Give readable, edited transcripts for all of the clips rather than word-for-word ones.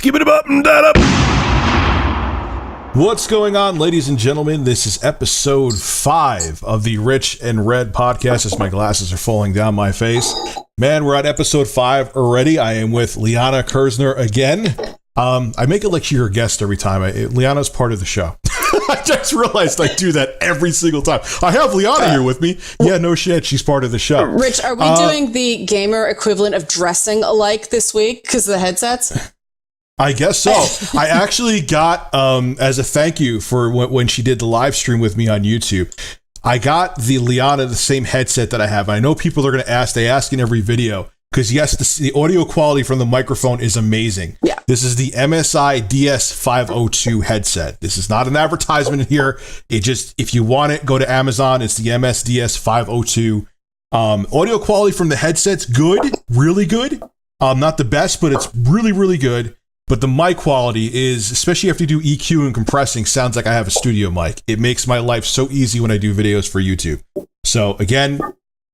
Skip it up and that up. What's going on, ladies and gentlemen? This is episode 5 of the Rich and Red podcast, as my glasses are falling down my face. Man, we're at episode 5 already. I am with Liana Kersner again. I make it like you're a guest every time. Liana's part of the show. I just realized I do that every single time. I have Liana here with me. Yeah, no shit. She's part of the show. Rich, are we doing the gamer equivalent of dressing alike this week because of the headsets? I guess so. I actually got, as a thank you for when she did the live stream with me on YouTube, I got the Liana, the same headset that I have. I know people are going to ask, they ask in every video, because yes, the audio quality from the microphone is amazing. Yeah. This is the MSI DS502 headset. This is not an advertisement here. It just, if you want it, go to Amazon. It's the DS502. Audio quality from the headset's good, really good. Not the best, but it's really, really good. But the mic quality is, especially after you do EQ and compressing, sounds like I have a studio mic. It makes my life so easy when I do videos for YouTube. So again,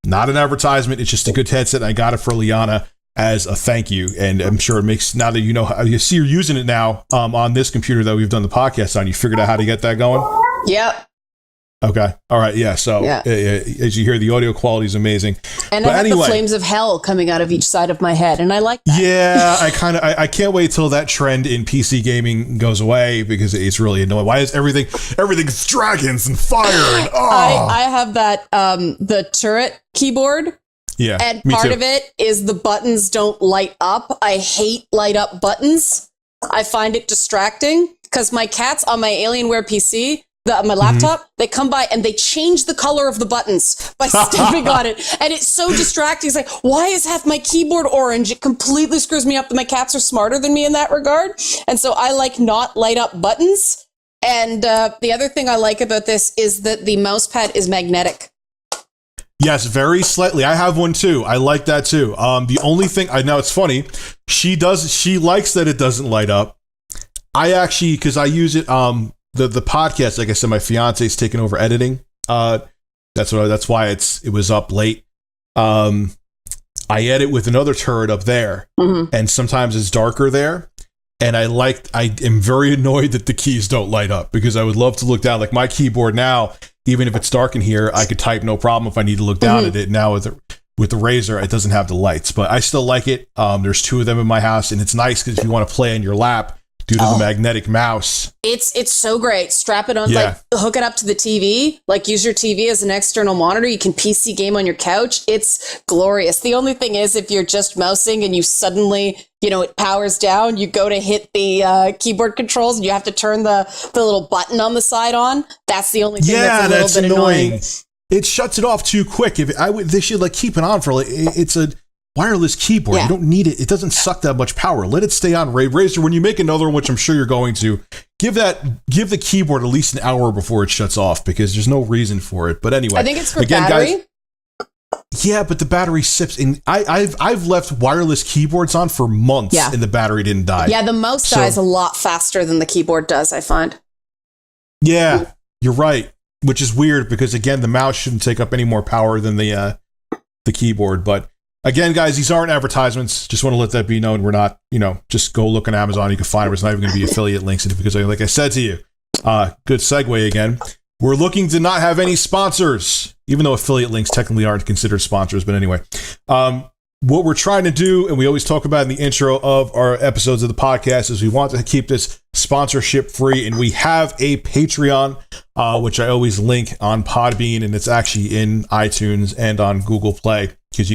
not an advertisement. It's just a good headset. I got it for Liana as a thank you. And I'm sure it makes, now that you know how you see you're using it now on this computer that we've done the podcast on, you figured out how to get that going? Yep. Okay. All right. Yeah. So as you hear, the audio quality is amazing. And I have the flames of hell coming out of each side of my head. And I like that. Yeah. I can't wait till that trend in PC gaming goes away because it's really annoying. Why is everything's dragons and fire? And, I have that, the turret keyboard. Yeah. And part of it is the buttons don't light up. I hate light up buttons. I find it distracting because my cats on my Alienware PC, my laptop, they come by and they change the color of the buttons by stepping on it. And it's so distracting. It's like, why is half my keyboard orange? It completely screws me up. My cats are smarter than me in that regard. And so I like not light up buttons. And the other thing I like about this is that the mouse pad is magnetic. Yes, very slightly. I have one too. I like that too. The only thing, I know it's funny, she likes that it doesn't light up. I actually, because I use it, the podcast, like I said, my fiance's taking over editing. That's why it was up late. I edit with another turret up there, and sometimes it's darker there. And I am very annoyed that the keys don't light up because I would love to look down. Like my keyboard now, even if it's dark in here, I could type no problem if I need to look down at it. Now with the Razer, it doesn't have the lights, but I still like it. There's 2 of them in my house, and it's nice because if you want to play on your lap, due to the magnetic mouse. It's so great. Strap it on, like hook it up to the TV, like use your TV as an external monitor. You can PC game on your couch. It's glorious. The only thing is if you're just mousing and you suddenly, it powers down, you go to hit the keyboard controls and you have to turn the little button on the side on. That's the only thing that's a little bit annoying. It shuts it off too quick. They should keep it on for it's a wireless keyboard. You don't need it. It doesn't suck that much power. Let it stay on. Razer, when you make another one, which I'm sure you're going to, give the keyboard at least an hour before it shuts off because there's no reason for it. But anyway, I think it's for battery. Guys, yeah, but the battery sips. And I've left wireless keyboards on for months and the battery didn't die. Yeah, the mouse dies a lot faster than the keyboard does, I find. Yeah, you're right. Which is weird because again, the mouse shouldn't take up any more power than the keyboard, but again, guys, these aren't advertisements. Just want to let that be known. We're not, just go look on Amazon. You can find it. It's not even going to be affiliate links in it because, like I said to you, good segue again. We're looking to not have any sponsors, even though affiliate links technically aren't considered sponsors. But anyway, what we're trying to do, and we always talk about in the intro of our episodes of the podcast, is we want to keep this sponsorship free. And we have a Patreon, which I always link on Podbean, and it's actually in iTunes and on Google Play because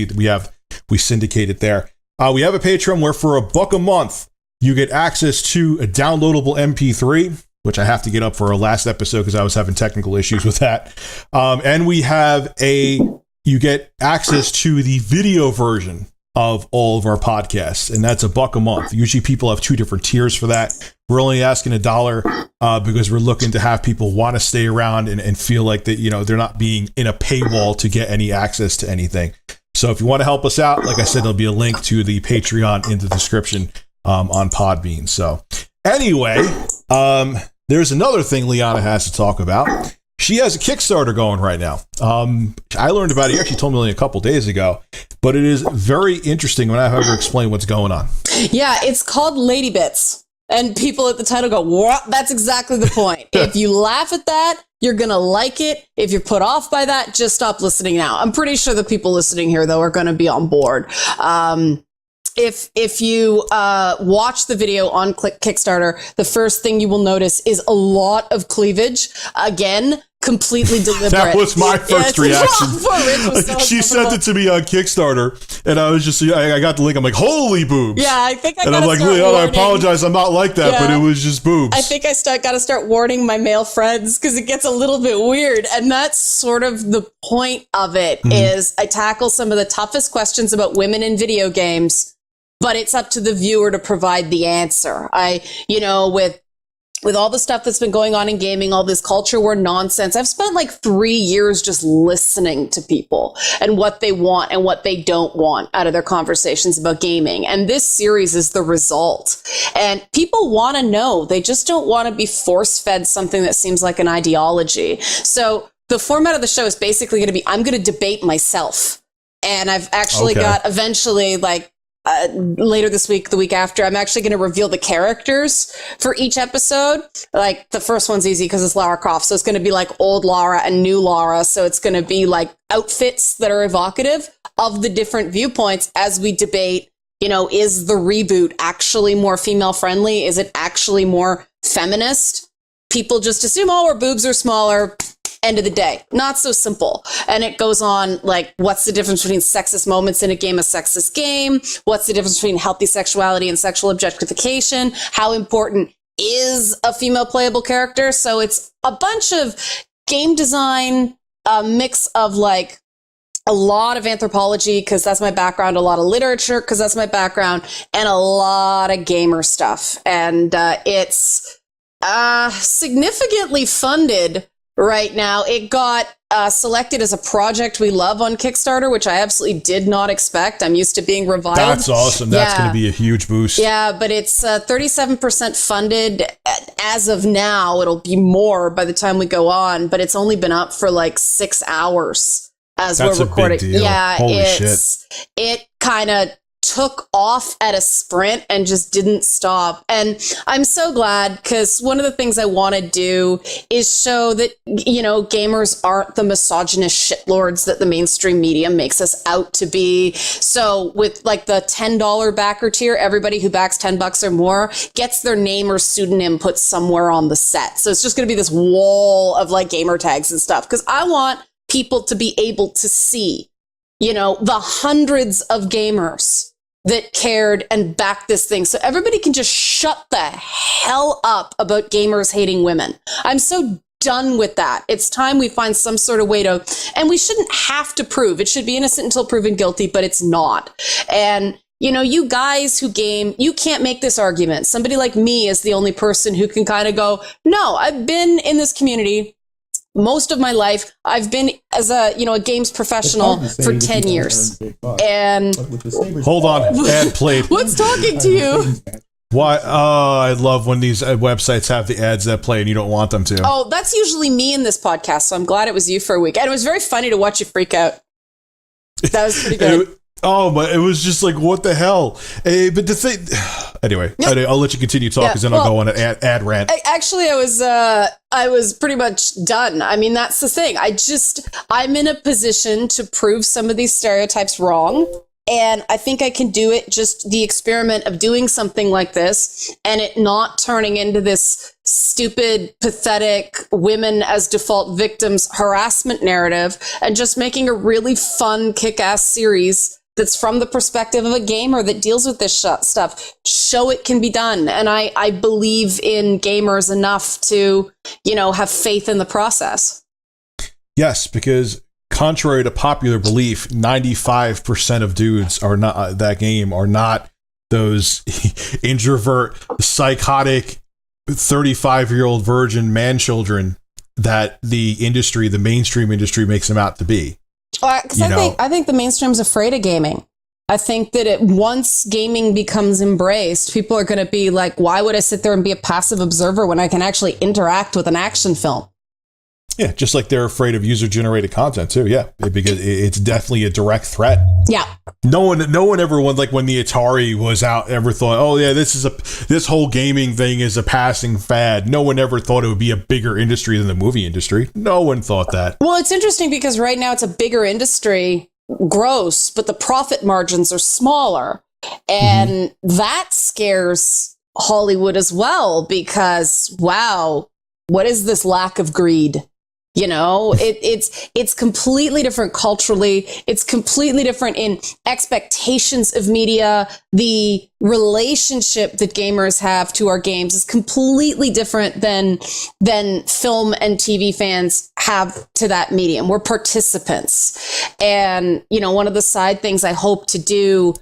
we syndicate it there. We have a Patreon where for $1 a month, you get access to a downloadable MP3, which I have to get up for our last episode because I was having technical issues with that. And you get access to the video version of all of our podcasts, and that's $1 a month. Usually people have 2 different tiers for that. We're only asking $1 because we're looking to have people want to stay around and feel like that, they're not being in a paywall to get any access to anything. So if you want to help us out, like I said, there'll be a link to the Patreon in the description on Podbean. So anyway, there's another thing Liana has to talk about. She has a Kickstarter going right now. I learned about it. You actually told me only a couple days ago, but it is very interesting when I have her explain what's going on. Yeah, it's called Lady Bits. And people at the title go, what? That's exactly the point. If you laugh at that, you're going to like it. If you're put off by that, just stop listening now. I'm pretty sure the people listening here, though, are going to be on board. If you watch the video on Kickstarter, the first thing you will notice is a lot of cleavage. Again, completely deliberate. That was my first reaction. She sent it to me on Kickstarter, and I was just, I got the link. I'm like, holy boobs. Yeah, I think I And I'm like, Liana, I apologize. I'm not like that, but it was just boobs. I think I got to start warning my male friends because it gets a little bit weird. And that's sort of the point of it is I tackle some of the toughest questions about women in video games, but it's up to the viewer to provide the answer. With all the stuff that's been going on in gaming, all this culture war nonsense, I've spent like 3 years just listening to people and what they want and what they don't want out of their conversations about gaming. And this series is the result. And people want to know. They just don't want to be force-fed something that seems like an ideology. So the format of the show is basically going to be, I'm going to debate myself. And I've actually got eventually later this week, the week after, I'm actually going to reveal the characters for each episode. Like the first one's easy because it's Lara Croft. So it's going to be like old Lara and new Lara. So it's going to be like outfits that are evocative of the different viewpoints as we debate, is the reboot actually more female friendly? Is it actually more feminist? People just assume, her boobs are smaller. End of the day. Not so simple. And it goes on like, what's the difference between sexist moments in a game, a sexist game? What's the difference between healthy sexuality and sexual objectification? How important is a female playable character? So it's a bunch of game design, a mix of like a lot of anthropology, because that's my background, a lot of literature, because that's my background, and a lot of gamer stuff. And it's significantly funded right now. It got selected as a project we love on Kickstarter, which I absolutely did not expect. I'm used to being reviled. That's awesome. That's going to be a huge boost. Yeah, but it's 37% funded as of now. It'll be more by the time we go on, but it's only been up for like 6 hours as we're recording. That's a big deal. Yeah, Holy shit. It kind of took off at a sprint and just didn't stop. And I'm so glad, because one of the things I want to do is show that, gamers aren't the misogynist shitlords that the mainstream media makes us out to be. So with like the $10 backer tier, everybody who backs $10 or more gets their name or pseudonym put somewhere on the set. So it's just going to be this wall of like gamer tags and stuff, because I want people to be able to see, the hundreds of gamers that cared and backed this thing. So everybody can just shut the hell up about gamers hating women. I'm so done with that. It's time we find some sort of way to, and we shouldn't have to prove. It should be innocent until proven guilty, but it's not. And you guys who game, you can't make this argument. Somebody like me is the only person who can kind of go, no, I've been in this community most of my life. I've been as a games professional for 10 years. And hold on, ad played. What's talking to you? Why? Oh, I love when these websites have the ads that play and you don't want them to. Oh, that's usually me in this podcast. So I'm glad it was you for a week. And it was very funny to watch you freak out. That was pretty good. But it was just like, what the hell? But the thing, anyway, I'll let you continue talking, because then I'll go on an ad rant. Actually, I was pretty much done. I mean, that's the thing. I'm in a position to prove some of these stereotypes wrong. And I think I can do it, just the experiment of doing something like this and it not turning into this stupid, pathetic women as default victims harassment narrative, and just making a really fun, kick-ass series that's from the perspective of a gamer that deals with this stuff. Show it can be done. And I believe in gamers enough to, have faith in the process. Yes, because contrary to popular belief, 95% of dudes are not that game, are not those introvert, psychotic, 35-year-old virgin man children that the mainstream industry makes them out to be. Because I think the mainstream's afraid of gaming. I think that once gaming becomes embraced, people are going to be like, why would I sit there and be a passive observer when I can actually interact with an action film? Yeah, just like they're afraid of user-generated content too. Yeah, because it's definitely a direct threat. Yeah. No one ever like when the Atari was out ever thought, oh yeah, this whole gaming thing is a passing fad. No one ever thought it would be a bigger industry than the movie industry. No one thought that. Well, it's interesting because right now it's a bigger industry, gross, but the profit margins are smaller, and that scares Hollywood as well because wow, what is this lack of greed? You know, it's completely different culturally. It's completely different in expectations of media. The relationship that gamers have to our games is completely different than film and TV fans have to that medium. We're participants. And, you know, one of the side things I hope to do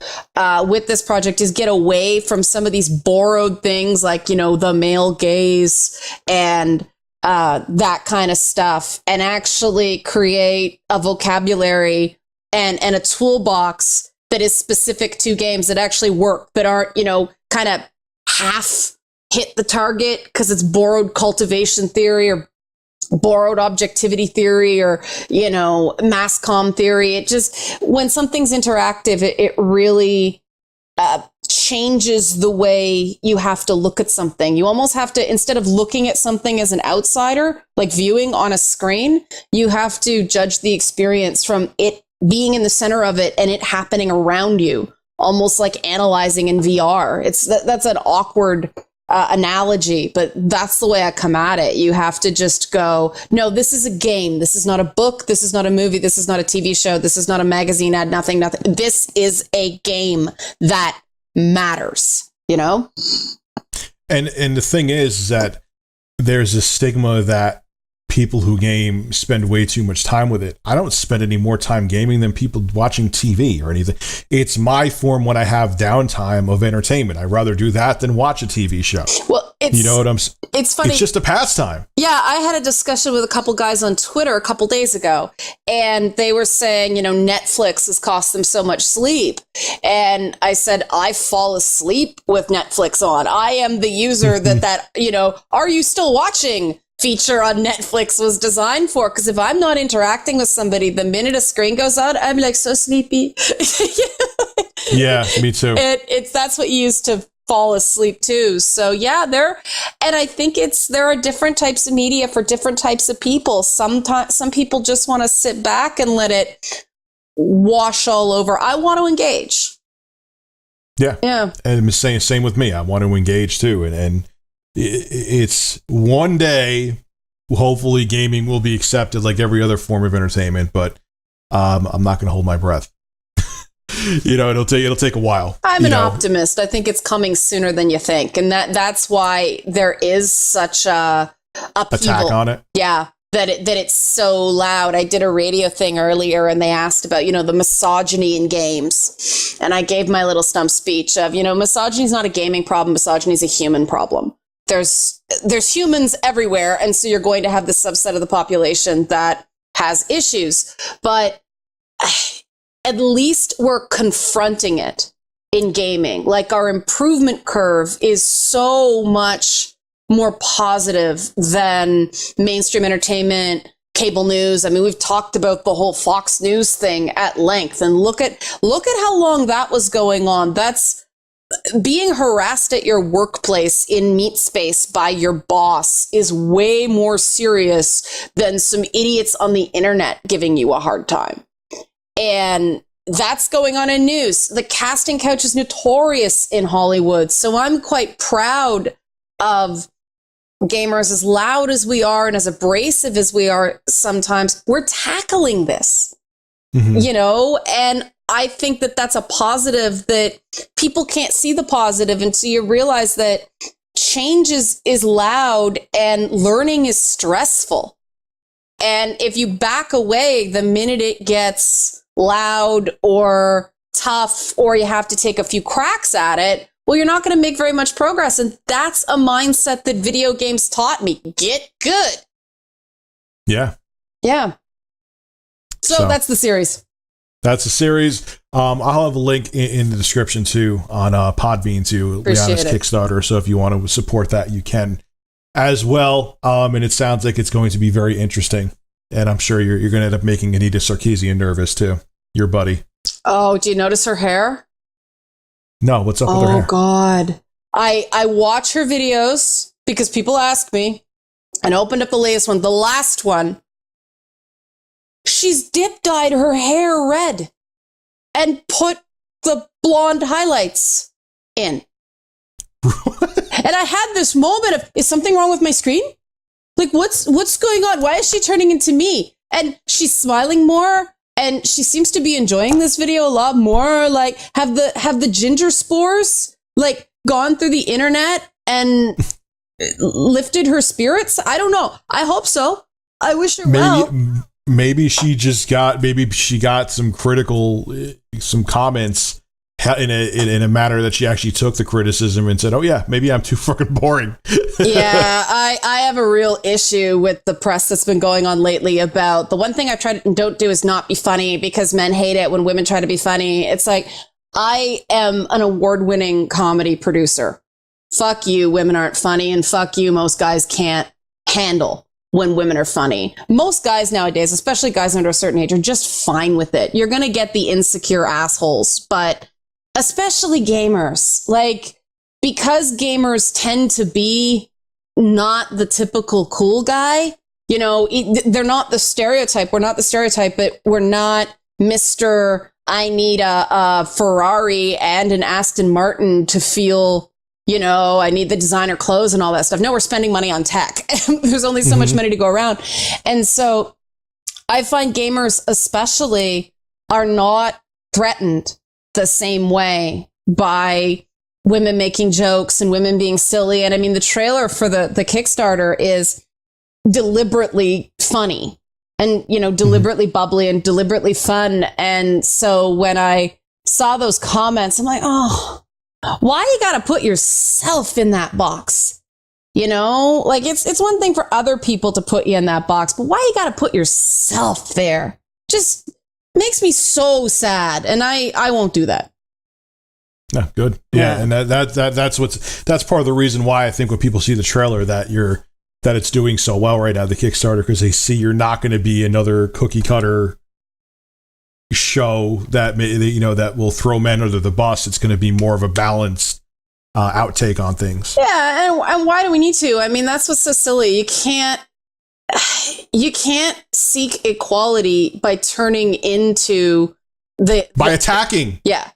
with this project is get away from some of these borrowed things like, you know, the male gaze and that kind of stuff, and actually create a vocabulary and a toolbox that is specific to games that actually work, that aren't, you know, kind of half hit the target because it's borrowed cultivation theory or borrowed objectivity theory or, you know, mass comm theory. It just, when something's interactive, it really changes the way you have to look at something. You almost have to, instead of looking at something as an outsider, like viewing on a screen, you have to judge the experience from it being in the center of it and it happening around you, almost like analyzing in VR. That's an awkward analogy, but that's the way I come at it. You have to just go, no, this is a game. This is not a book. This is not a movie. This is not a TV show. This is not a magazine ad, nothing. This is a game that matters, you know? And the thing is that there's a stigma that people who game spend way too much time with it. I don't spend any more time gaming than people watching TV or anything. It's my form when I have downtime of entertainment. I'd rather do that than watch a TV show. Well, you know what it's funny. It's just a pastime. Yeah, I had a discussion with a couple guys on Twitter a couple days ago, and they were saying, you know, Netflix has cost them so much sleep. And I said, I fall asleep with Netflix on. I am the user that, you know, are you still watching feature on Netflix was designed for, because if I'm not interacting with somebody, the minute a screen goes out, I'm like so sleepy. Yeah, me too. That's what you use to fall asleep too. So yeah, and I think there are different types of media for different types of people. Some people just want to sit back and let it wash all over. I want to engage. Yeah. Yeah. And same with me. I want to engage too. And it's one day, hopefully gaming will be accepted like every other form of entertainment, but I'm not going to hold my breath. You know, it'll take a while. I'm an optimist. I think it's coming sooner than you think. And that's why there is such a upheaval. Attack on it. Yeah. That it's so loud. I did a radio thing earlier and they asked about, you know, the misogyny in games. And I gave my little stump speech of, you know, misogyny is not a gaming problem. Misogyny is a human problem. There's humans everywhere. And so you're going to have this subset of the population that has issues. But at least we're confronting it in gaming. Like our improvement curve is so much more positive than mainstream entertainment, cable news. I mean, we've talked about the whole Fox News thing at length, and look at how long that was going on. That's being harassed at your workplace in meat space by your boss is way more serious than some idiots on the internet giving you a hard time. And that's going on in news. The casting couch is notorious in Hollywood. So I'm quite proud of gamers, as loud as we are and as abrasive as we are sometimes. We're tackling this, you know, and I think that that's a positive, that people can't see the positive until you realize that change is loud and learning is stressful. And if you back away the minute it gets loud or tough, or you have to take a few cracks at it, well, you're not going to make very much progress. And that's a mindset that video games taught me. Get good. Yeah. Yeah. So that's the series. That's a series. I'll have a link in the description too on Podbean to Appreciate Liana's it. Kickstarter. So if you want to support that, you can. as well. And it sounds like it's going to be very interesting. And I'm sure you're going to end up making Anita Sarkeesian nervous too, your buddy. Oh, do you notice her hair? No, what's up with her hair? Oh, God. I watch her videos because people ask me, and I opened up the latest one. The last one, she's dip-dyed her hair red and put the blonde highlights in. And I had this moment of, is something wrong with my screen? Like, what's going on? Why is she turning into me? And she's smiling more, and she seems to be enjoying this video a lot more. Like, have the ginger spores like gone through the internet and lifted her spirits? I don't know. I hope so. I wish her well. Maybe she got some comments in a manner that she actually took the criticism and said, oh yeah, maybe I'm too fucking boring. Yeah, I have a real issue with the press that's been going on lately about the one thing I've tried and don't do is not be funny, because men hate it when women try to be funny. It's like, I am an award-winning comedy producer. Fuck you, women aren't funny, and fuck you, most guys can't handle when women are funny. Most guys nowadays, especially guys under a certain age, are just fine with it. You're going to get the insecure assholes, but especially gamers, like, because gamers tend to be not the typical cool guy, you know, they're not the stereotype. We're not the stereotype, but we're not Mr. I need a Ferrari and an Aston Martin to feel, you know, I need the designer clothes and all that stuff. No, we're spending money on tech. There's only so much money to go around. And so I find gamers especially are not threatened the same way by women making jokes and women being silly. And I mean, the trailer for the Kickstarter is deliberately funny and, you know, deliberately bubbly and deliberately fun. And so when I saw those comments, I'm like, oh, why you got to put yourself in that box? You know, like it's one thing for other people to put you in that box, but why you got to put yourself there? Just makes me so sad. And I won't do that. No, good. Yeah. And that's part of the reason why I think when people see the trailer that it's doing so well right now, the Kickstarter, because they see you're not going to be another cookie cutter show that that will throw men under the bus. It's going to be more of a balanced outtake on things. Yeah, and why do we need to? I mean, that's what's so silly. You can't seek equality by turning into by attacking. Yeah.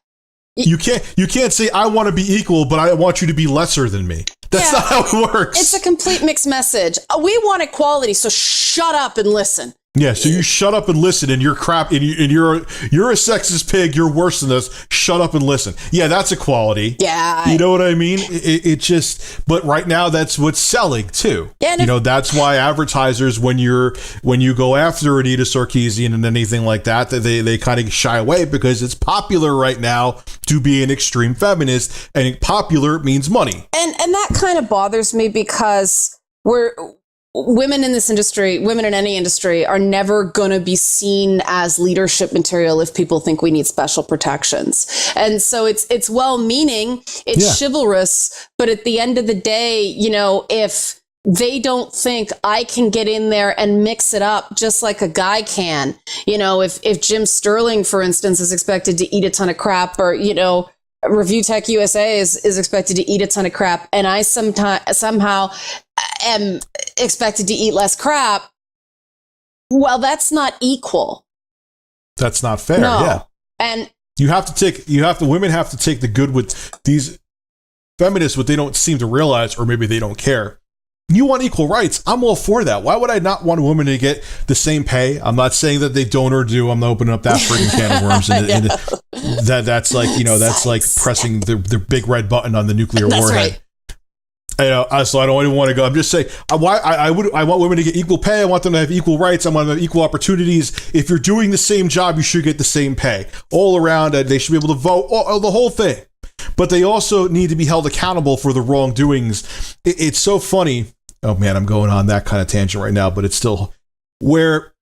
You can't say I want to be equal, but I want you to be lesser than me. That's not how it works. It's a complete mixed message. We want equality, so shut up and listen. Yeah, so you shut up and listen, and you're crap, and you're a sexist pig. You're worse than this. Shut up and listen. Yeah, that's equality. Yeah, you know what I mean. It just, but right now that's what's selling too. Yeah, that's why advertisers, when you go after Anita Sarkeesian and anything like that they kind of shy away, because it's popular right now to be an extreme feminist, and popular means money. And that kind of bothers me, because women in this industry, women in any industry, are never going to be seen as leadership material if people think we need special protections. And so it's well-meaning, it's chivalrous, but at the end of the day, you know, if they don't think I can get in there and mix it up just like a guy can, you know, if Jim Sterling, for instance, is expected to eat a ton of crap, or, you know, Review Tech USA is expected to eat a ton of crap, and I somehow am expected to eat less crap, well, that's not equal. That's not fair. No. Yeah. And women have to take the good with these feminists. What they don't seem to realize, or maybe they don't care. You want equal rights. I'm all for that. Why would I not want a woman to get the same pay? I'm not saying that they don't or do. I'm not opening up that freaking can of worms. And that's like, you know, that's like pressing the big red button on the nuclear warhead. Right. So I don't even want to go. I'm just saying, I want women to get equal pay. I want them to have equal rights. I want them to have equal opportunities. If you're doing the same job, you should get the same pay all around. They should be able to vote, the whole thing. But they also need to be held accountable for the wrongdoings. It's so funny. Oh man, I'm going on that kind of tangent right now, but it's still where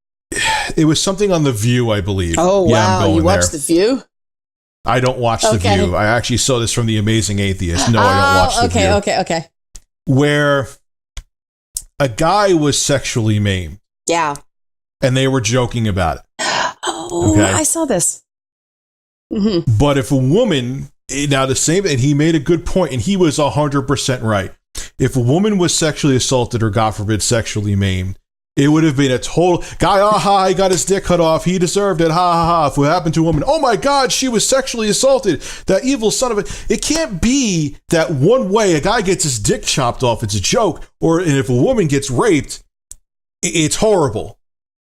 it was something on The View, I believe. Oh, yeah, wow. You watched The View? I don't watch The View. I actually saw this from The Amazing Atheist. No, I don't watch The View. Okay. Where a guy was sexually maimed. Yeah. And they were joking about it. Oh, okay? I saw this. Mm-hmm. But if a woman, now the same, and he made a good point, and he was 100% right. If a woman was sexually assaulted or, God forbid, sexually maimed, it would have been a total guy, he got his dick cut off, he deserved it, ha ha ha. If it happened to a woman, oh my God, she was sexually assaulted, that evil son of a... It can't be that one way a guy gets his dick chopped off, it's a joke, or if a woman gets raped, it's horrible.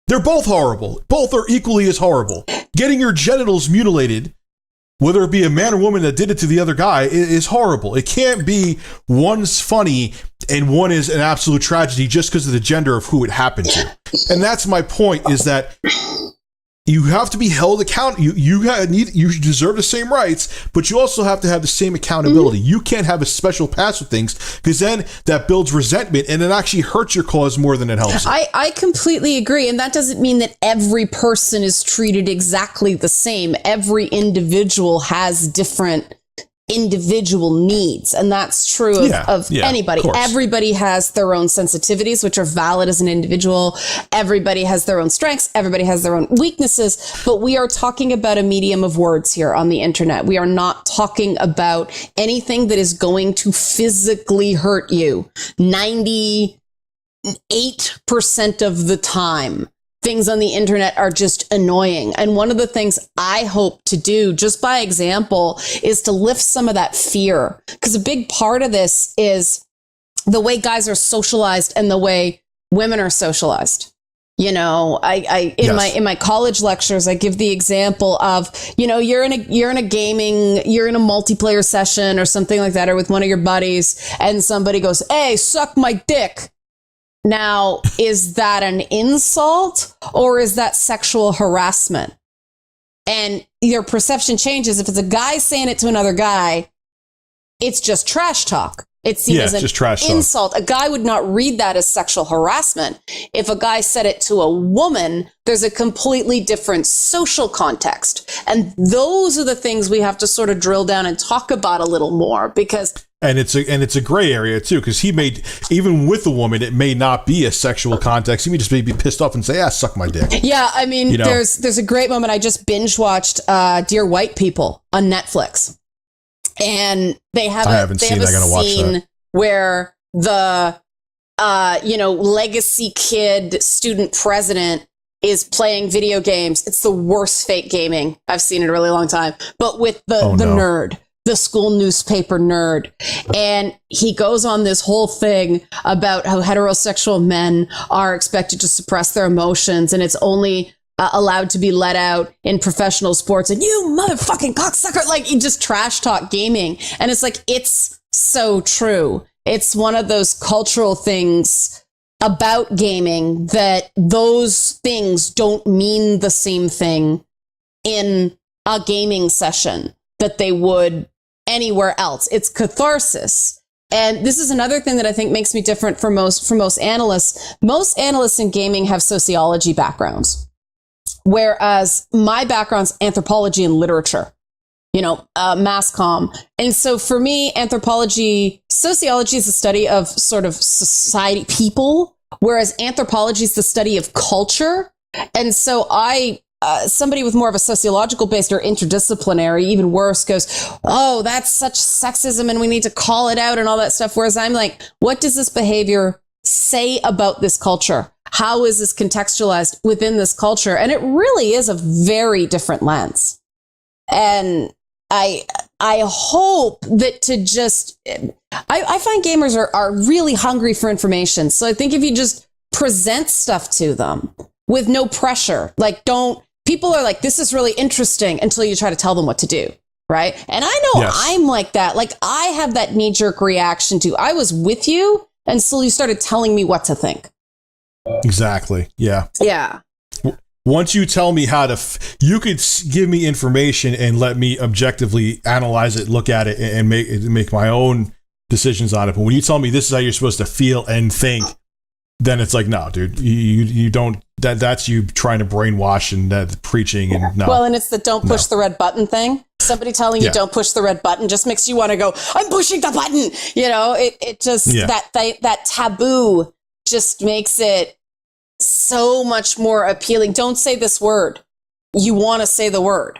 They're both horrible. Both are equally as horrible. Getting your genitals mutilated, whether it be a man or woman that did it to the other guy, is horrible. It can't be one's funny and one is an absolute tragedy just because of the gender of who it happened to. And that's my point, is that you have to be held accountable. You deserve the same rights, but you also have to have the same accountability. Mm-hmm. You can't have a special pass with things, because then that builds resentment and it actually hurts your cause more than it helps. I completely agree. And that doesn't mean that every person is treated exactly the same. Every individual has different individual needs, and that's true of anybody. Of everybody has their own sensitivities, which are valid as an individual. Everybody has their own strengths, everybody has their own weaknesses, but we are talking about a medium of words here on the internet. We are not talking about anything that is going to physically hurt you 98% of the time. Things on the internet are just annoying. And one of the things I hope to do, just by example, is to lift some of that fear. Because a big part of this is the way guys are socialized and the way women are socialized. You know, in my college lectures, I give the example of, you know, you're in a multiplayer session or something like that, or with one of your buddies, and somebody goes, "Hey, suck my dick." Now, is that an insult or is that sexual harassment? And your perception changes. If it's a guy saying it to another guy, it's just trash talk. It's seen as an insult. A guy would not read that as sexual harassment. If a guy said it to a woman, there's a completely different social context. And those are the things we have to sort of drill down and talk about a little more, because... And it's a gray area too, because he made, even with a woman, it may not be a sexual context. He may just be pissed off and say, suck my dick. Yeah, I mean, you know? there's a great moment. I just binge watched Dear White People on Netflix. And they have a scene where the legacy kid student president is playing video games. It's the worst fake gaming I've seen in a really long time. But with the nerd, the school newspaper nerd. And he goes on this whole thing about how heterosexual men are expected to suppress their emotions, and it's only allowed to be let out in professional sports. And you motherfucking cocksucker, like, he just trash talk gaming. And it's like, it's so true. It's one of those cultural things about gaming that those things don't mean the same thing in a gaming session that they would anywhere else. It's catharsis. And this is another thing that I think makes me different from most analysts. Most analysts in gaming have sociology backgrounds, whereas my background's anthropology and literature, mass comm. And so for me, sociology is the study of sort of society, people, whereas anthropology is the study of culture. And so somebody with more of a sociological based or interdisciplinary, even worse, goes, "Oh, that's such sexism and we need to call it out," and all that stuff. Whereas I'm like, what does this behavior say about this culture? How is this contextualized within this culture? And it really is a very different lens. And I hope that I find gamers are really hungry for information. So I think if you just present stuff to them with no pressure, people are like, this is really interesting, until you try to tell them what to do. Right. And I know I'm like that. Like, I have that knee jerk reaction to, I was with you until you started telling me what to think. Exactly. Yeah. Yeah. Once you tell me how to, you could give me information and let me objectively analyze it, look at it, and make my own decisions on it. But when you tell me this is how you're supposed to feel and think, then it's like, no, dude, you don't. That's you trying to brainwash and preaching and no. Well, and it's the don't push the red button thing. Somebody telling you don't push the red button just makes you want to go, I'm pushing the button. It just that taboo just makes it so much more appealing. Don't say this word. You want to say the word.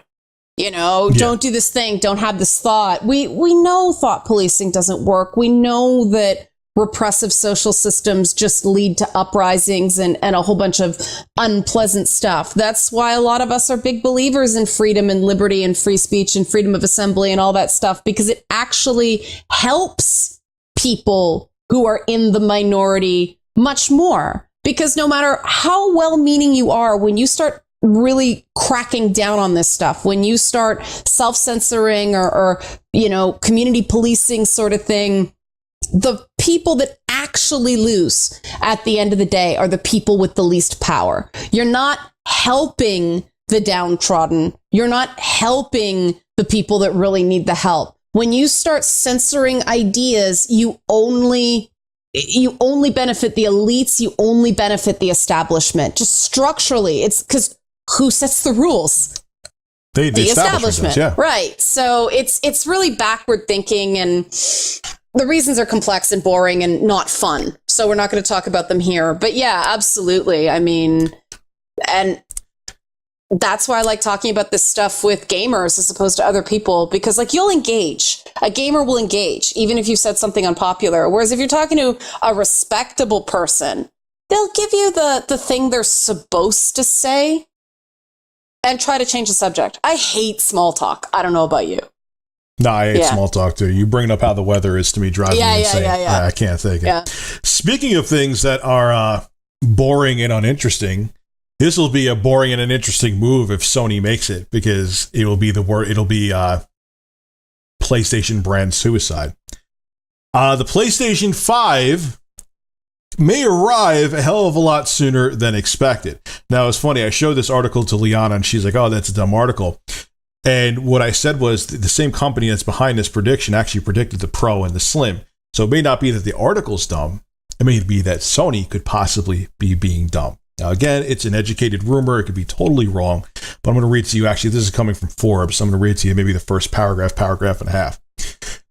Don't do this thing. Don't have this thought. We know thought policing doesn't work. We know that repressive social systems just lead to uprisings and a whole bunch of unpleasant stuff. That's why a lot of us are big believers in freedom and liberty and free speech and freedom of assembly and all that stuff, because it actually helps people who are in the minority much more. Because no matter how well-meaning you are, when you start really cracking down on this stuff, when you start self-censoring or community policing sort of thing, the people that actually lose at the end of the day are the people with the least power. You're not helping the downtrodden. You're not helping the people that really need the help. When you start censoring ideas, you only benefit the elites. You only benefit the establishment. Just structurally, it's because who sets the rules? The establishment does, yeah. Right. So it's really backward thinking, and the reasons are complex and boring and not fun. So we're not going to talk about them here. But yeah, absolutely. I mean, and that's why I like talking about this stuff with gamers as opposed to other people, because you'll engage. A gamer will engage, even if you said something unpopular. Whereas if you're talking to a respectable person, they'll give you the thing they're supposed to say and try to change the subject. I hate small talk. I don't know about you. No, I hate small talk too. You bringing up how the weather is to me drives me insane. Yeah. I can't take it. Yeah. Speaking of things that are boring and uninteresting, this will be a boring and an interesting move if Sony makes it, because it'll be PlayStation brand suicide. The PlayStation 5 may arrive a hell of a lot sooner than expected. Now, it's funny. I showed this article to Liana, and she's like, "Oh, that's a dumb article." And what I said was the same company that's behind this prediction actually predicted the Pro and the Slim. So it may not be that the article's dumb. It may be that Sony could possibly be being dumb. Now, again, it's an educated rumor. It could be totally wrong. But I'm going to read to you. Actually, this is coming from Forbes. So I'm going to read to you maybe the first paragraph and a half.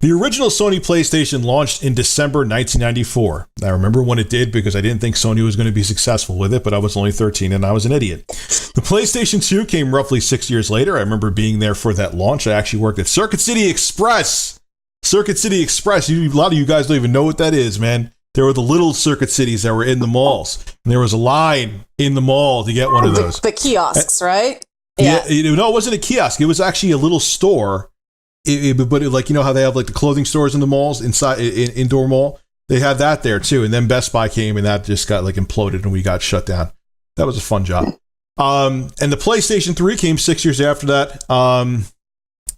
The original Sony PlayStation launched in December 1994. I remember when it did because I didn't think Sony was going to be successful with it, but I was only 13 and I was an idiot. The PlayStation 2 came roughly 6 years later. I remember being there for that launch. I actually worked at Circuit City Express. Circuit City Express. A lot of you guys don't even know what that is, man. There were the little Circuit Cities that were in the malls. And there was a line in the mall to get one of those. The kiosks, right? Yeah. No, it wasn't a kiosk. It was actually a little store. But how they have the clothing stores in the malls inside indoor mall, they had that there too. And then Best Buy came and that just got imploded and we got shut down. That was a fun job. And the PlayStation 3 came 6 years after that.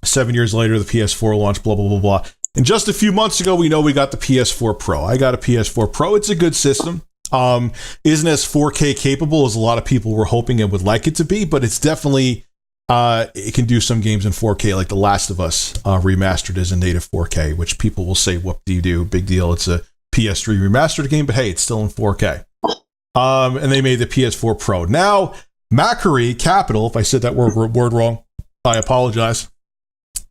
7 years later, the PS4 launched, blah, blah, blah, blah. And just a few months ago, we got the PS4 Pro. I got a PS4 Pro. It's a good system. Isn't as 4K capable as a lot of people were hoping it would like it to be, but it's definitely it can do some games in 4K, like The Last of Us remastered as a native 4K, which people will say, "What do you do? Big deal. It's a PS3 remastered game," but hey, it's still in 4K. And they made the PS4 Pro. Now, Macquarie Capital, if I said that word wrong, I apologize.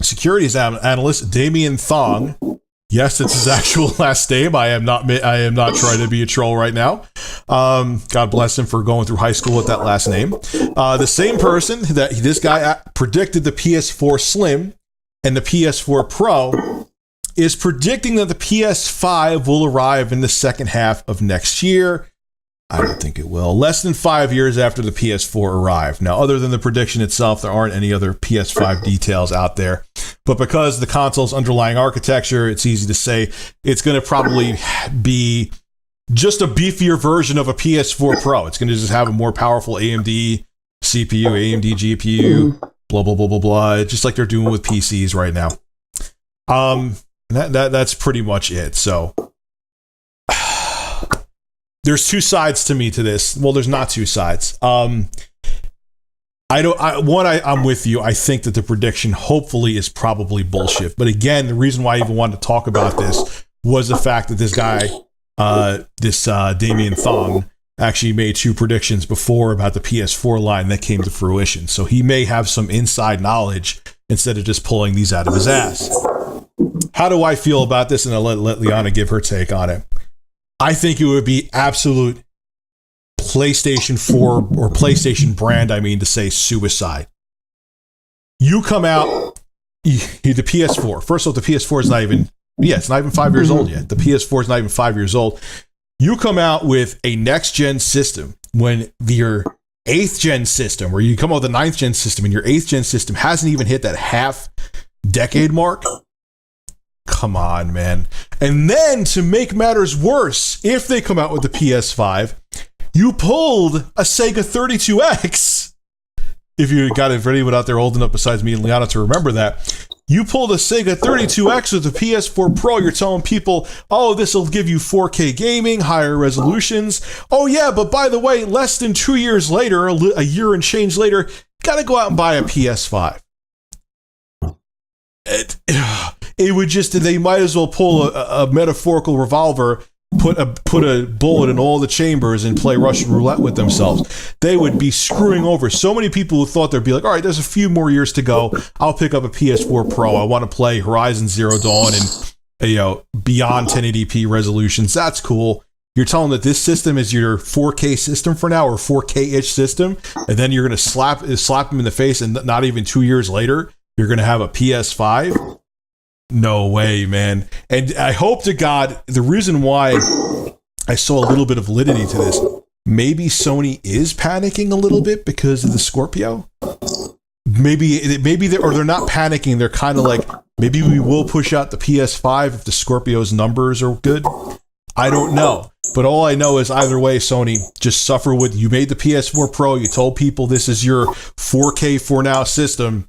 Securities analyst Damien Thong. Yes, it's his actual last name. I am not trying to be a troll right now. God bless him for going through high school with that last name. The same person that this guy predicted the PS4 Slim and the PS4 Pro is predicting that the PS5 will arrive in the second half of next year. I don't think it will. Less than 5 years after the PS4 arrived. Now, other than the prediction itself, there aren't any other PS5 details out there. But because the console's underlying architecture, it's easy to say it's going to probably be just a beefier version of a PS4 Pro. It's going to just have a more powerful AMD CPU, AMD GPU, blah, blah, blah, blah, blah. Just like they're doing with PCs right now. That's pretty much it. So there's two sides to me to this. Well, there's not two sides. I'm with you. I think that the prediction hopefully is probably bullshit. But again, the reason why I even wanted to talk about this was the fact that this guy, Damien Thong, actually made two predictions before about the PS4 line that came to fruition. So he may have some inside knowledge instead of just pulling these out of his ass. How do I feel about this? And I'll let Liana give her take on it. I think it would be absolute PlayStation 4 or PlayStation brand, I mean to say, suicide. You come out, the PS4. First of all, the PS4 is not even, it's not even 5 years old yet. The PS4 is not even 5 years old. You come out with a next-gen system when your 8th gen system, or you come out with a 9th gen system and your 8th gen system hasn't even hit that half-decade mark. Come on, man. And then to make matters worse, if they come out with the PS5, you pulled a Sega 32X. If you got it for anyone out there old enough besides me and Liana to remember that, you pulled a Sega 32X with the PS4 Pro. You're telling people, oh, this will give you 4K gaming, higher resolutions. Oh, yeah, but by the way, less than 2 years later, a year and change later, got to go out and buy a PS5. It would just, they might as well pull a metaphorical revolver, put a bullet in all the chambers and play Russian roulette with themselves. They would be screwing over so many people who thought they'd be like, all right, there's a few more years to go. I'll pick up a PS4 Pro. I want to play Horizon Zero Dawn and beyond 1080p resolutions. That's cool. You're telling them that this system is your 4K system for now, or 4K-ish system, and then you're going to slap them in the face, and not even 2 years later, you're going to have a PS5? No way, man. And I hope to God, the reason why I saw a little bit of validity to this, maybe Sony is panicking a little bit because of the Scorpio. Maybe they're not panicking. They're kind of like, maybe we will push out the PS5 if the Scorpio's numbers are good. I don't know. But all I know is either way, Sony, just suffer with, you made the PS4 Pro, you told people this is your 4K for now system.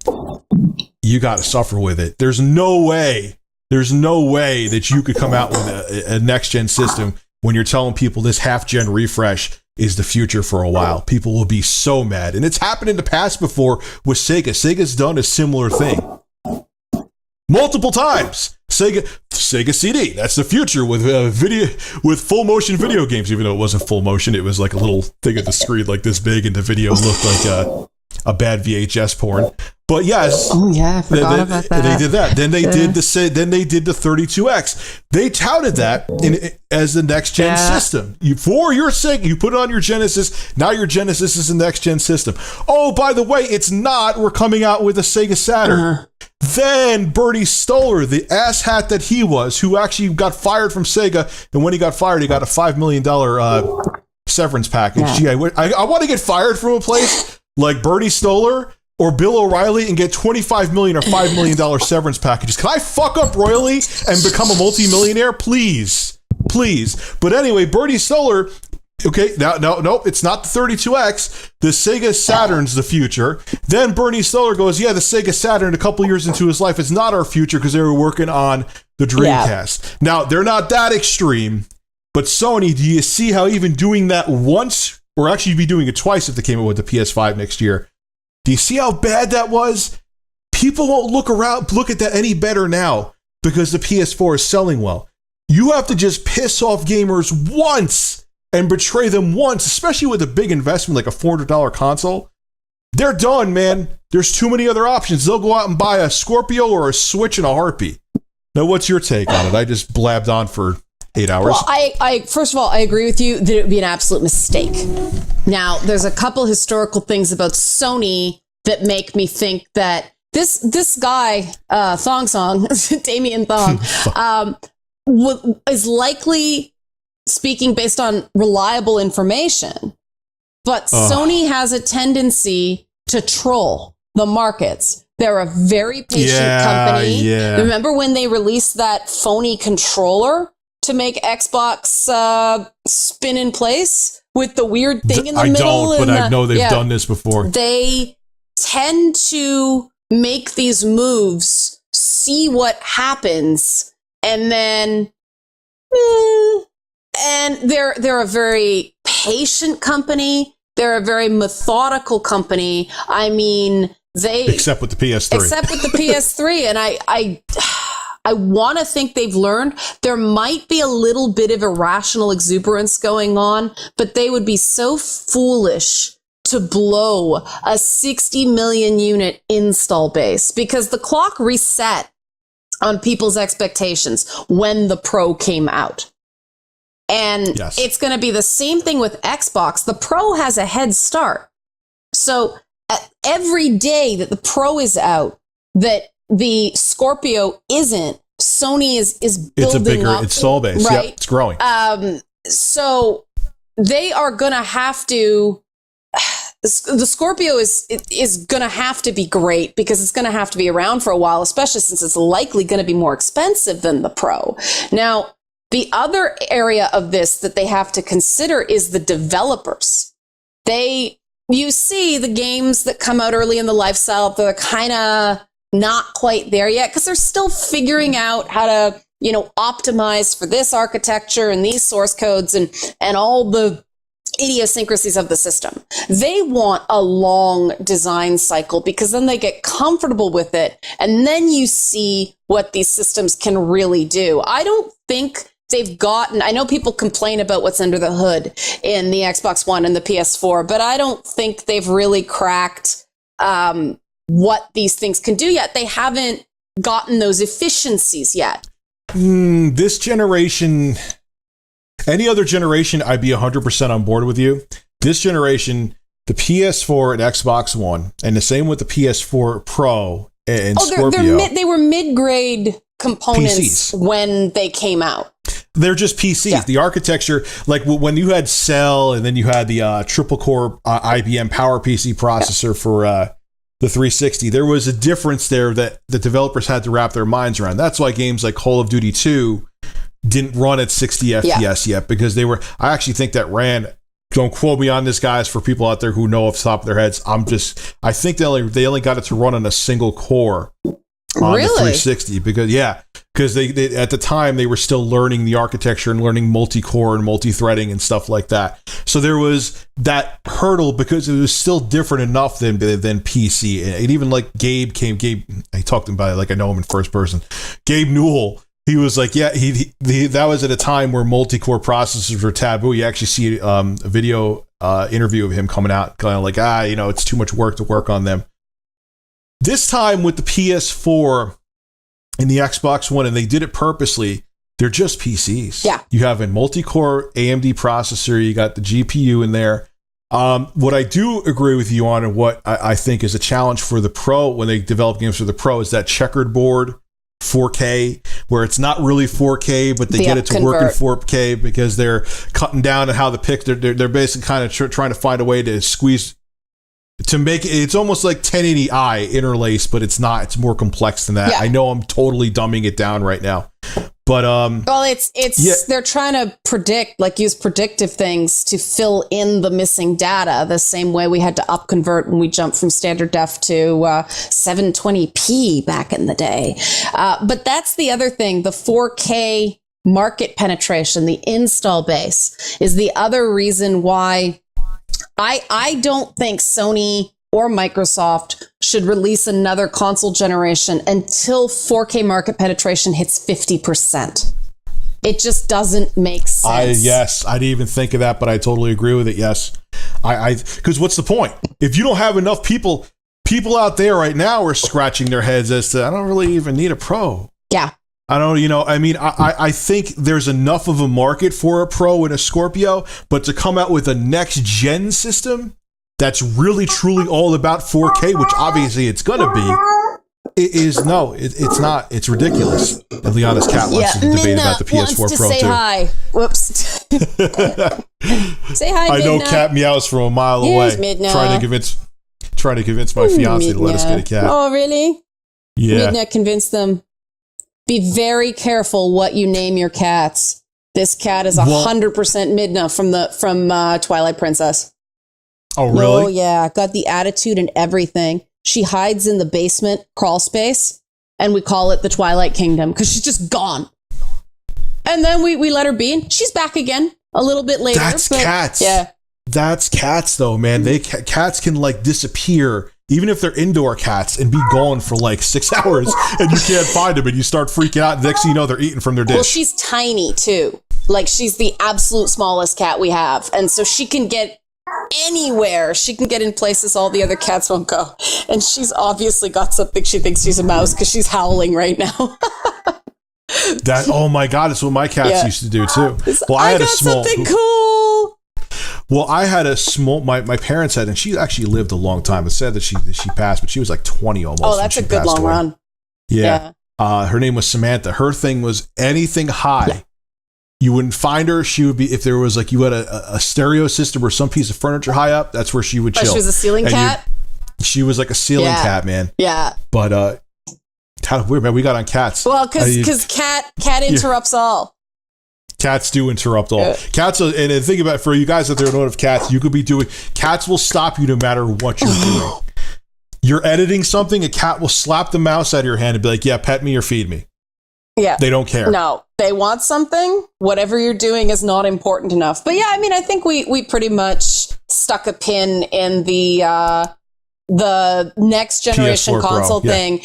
You got to suffer with it. There's no way that you could come out with a next-gen system when you're telling people this half-gen refresh is the future for a while. People will be so mad. And it's happened in the past before with Sega. Sega's done a similar thing multiple times. Sega CD, that's the future with full motion video games, even though it wasn't full motion. It was like a little thing at the screen like this big, and the video looked like a bad VHS porn. But yes, I forgot about that. They did that. Then they did the 32X. They touted that as the next gen system. For your Sega, you put it on your Genesis. Now your Genesis is the next gen system. Oh, by the way, it's not. We're coming out with a Sega Saturn. Then Bernie Stoller, the asshat that he was, who actually got fired from Sega, and when he got fired, he got a $5 million severance package. Gee, I want to get fired from a place like Bernie Stoller or Bill O'Reilly and get $25 million or $5 million severance packages. Can I fuck up royally and become a multimillionaire? Please. But anyway, Bernie Stoller, okay, no, it's not the 32X. The Sega Saturn's the future. Then Bernie Stoller goes, the Sega Saturn, a couple years into his life, is not our future because they were working on the Dreamcast. Now, they're not that extreme, but Sony, do you see how even doing that once, or actually you'd be doing it twice if they came out with the PS5 next year, do you see how bad that was? People won't look at that any better now because the PS4 is selling well. You have to just piss off gamers once and betray them once, especially with a big investment like a $400 console. They're done, man. There's too many other options. They'll go out and buy a Scorpio or a Switch in a heartbeat. Now, what's your take on it? I just blabbed on for 8 hours. Well, I first of all, I agree with you that it would be an absolute mistake. Now, there's a couple historical things about Sony that make me think that this guy, Thong Song, Damien Thong, is likely speaking based on reliable information. But Sony has a tendency to troll the markets. They're a very patient company. Yeah. Remember when they released that phony controller to make Xbox spin in place with the weird thing in the middle? I don't, but I know they've done this before. They tend to make these moves, see what happens, and then... And they're a very patient company. They're a very methodical company. I mean, except with the PS3. And I want to think they've learned. There might be a little bit of irrational exuberance going on, but they would be so foolish to blow a 60 million unit install base because the clock reset on people's expectations when the Pro came out. And Yes. it's going to be the same thing with Xbox. The Pro has a head start. So every day that the Pro is out, that the Scorpio isn't, Sony is building It's a bigger up, install base. right? Yep, it's growing. So they are going to have to. The Scorpio is going to have to be great because it's going to have to be around for a while, especially since it's likely going to be more expensive than the Pro. Now, the other area of this that they have to consider is the developers. You see the games that come out early in the lifestyle, they're kind of not quite there yet because they're still figuring out how to, optimize for this architecture and these source codes and all the idiosyncrasies of the system. They want a long design cycle because then they get comfortable with it. And then you see what these systems can really do. I don't think they've gotten, I know people complain about what's under the hood in the Xbox One and the PS4, but I don't think they've really cracked what these things can do yet. They haven't gotten those efficiencies yet. This generation, any other generation, I'd be 100% on board with you. This generation, the PS4 and Xbox One, and the same with the PS4 Pro and Scorpio. They were mid-grade components PCs. when they came out. They're just PCs. Yeah. The architecture, like when you had Cell and then you had the triple-core IBM PowerPC processor for the 360, there was a difference there that the developers had to wrap their minds around. That's why games like Call of Duty 2 didn't run at 60 FPS yet, because I actually think that ran, don't quote me on this, guys, for people out there who know off the top of their heads, I think they only got it to run on a single core on the 360 because they at the time they were still learning the architecture and learning multi-core and multi-threading and stuff like that. So there was that hurdle because it was still different enough than PC. And even like Gabe, I talked about it like I know him in first person. Gabe Newell, he was like, yeah, he that was at a time where multi-core processors were taboo. You actually see a video interview of him coming out kind of like, it's too much work to work on them. This time with the PS4 and the Xbox One, and they did it purposely, they're just PCs. Yeah. You have a multi-core AMD processor, you got the GPU in there. What I do agree with you on, and what I think is a challenge for the Pro when they develop games for the Pro, is that checkered board 4K, where it's not really 4K, but they get it to work in 4K because they're cutting down on how the pick. They're basically kind of trying to find a way to squeeze to make it. It's almost like 1080i interlaced, but it's not. It's more complex than that. Yeah. I know I'm totally dumbing it down right now, but they're trying to use predictive things to fill in the missing data, the same way we had to upconvert when we jumped from standard def to 720p back in the day. But that's the other thing. The 4K market penetration, the install base, is the other reason why I don't think Sony or Microsoft should release another console generation until 4K market penetration hits 50%. It just doesn't make sense. I didn't even think of that, but I totally agree with it. Yes. Because what's the point? If you don't have enough people out there right now are scratching their heads as to, I don't really even need a Pro. Yeah. I don't, I think there's enough of a market for a Pro and a Scorpio, but to come out with a next gen system that's really truly all about 4K, which obviously it's going to be, it's not. It's ridiculous. And Liana's cat wants to debate about the PS4 Pro say too. Hi. Whoops. Say hi, I know Midna. Cat meows from a mile away, Midna. trying to convince my fiance to let us get a cat. Oh, really? Yeah. Midna convinced them. Be very careful what you name your cats. This cat is 100% Midna from Twilight Princess. Oh, really? Oh, yeah. Got the attitude and everything. She hides in the basement crawl space, and we call it the Twilight Kingdom because she's just gone. And then we let her be, and she's back again a little bit later. That's cats. Yeah. That's cats, though, man. Cats can disappear, even if they're indoor cats, and be gone for 6 hours, and you can't find them, and you start freaking out. Next thing you know, they're eating from their dish. Well, she's tiny too. She's the absolute smallest cat we have, and so she can get anywhere. She can get in places all the other cats won't go. And she's obviously got something. She thinks she's a mouse because she's howling right now. That, oh my God, it's what my cats used to do too. Well, I got something cool. Well, I had a small, my parents had, and she actually lived a long time. It said that she passed, but she was like 20 almost. Oh, that's a good long run. Yeah. Her name was Samantha. Her thing was anything high. Yeah. You wouldn't find her. She would be, if there was like, you had a stereo system or some piece of furniture high up, that's where she would chill. She was a ceiling cat? She was like a ceiling cat, man. Yeah. But, how weird, man. We got on cats. Well, because cat interrupts all. Cats do interrupt all. Cats, and think about it, for you guys out there who know of cats, you could be doing, cats will stop you no matter what you're doing. You're editing something, a cat will slap the mouse out of your hand and be like, yeah, pet me or feed me. Yeah. They don't care. No, they want something. Whatever you're doing is not important enough. But yeah, I mean, I think we pretty much stuck a pin in the next generation PS4 console thing.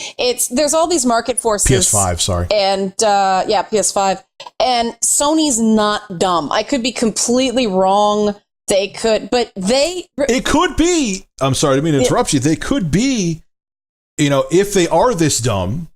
There's all these market forces. PS5, sorry. And PS5. And Sony's not dumb. I could be completely wrong. They could, but it could be, I'm sorry, I didn't mean to interrupt you. They could be, if they are this dumb,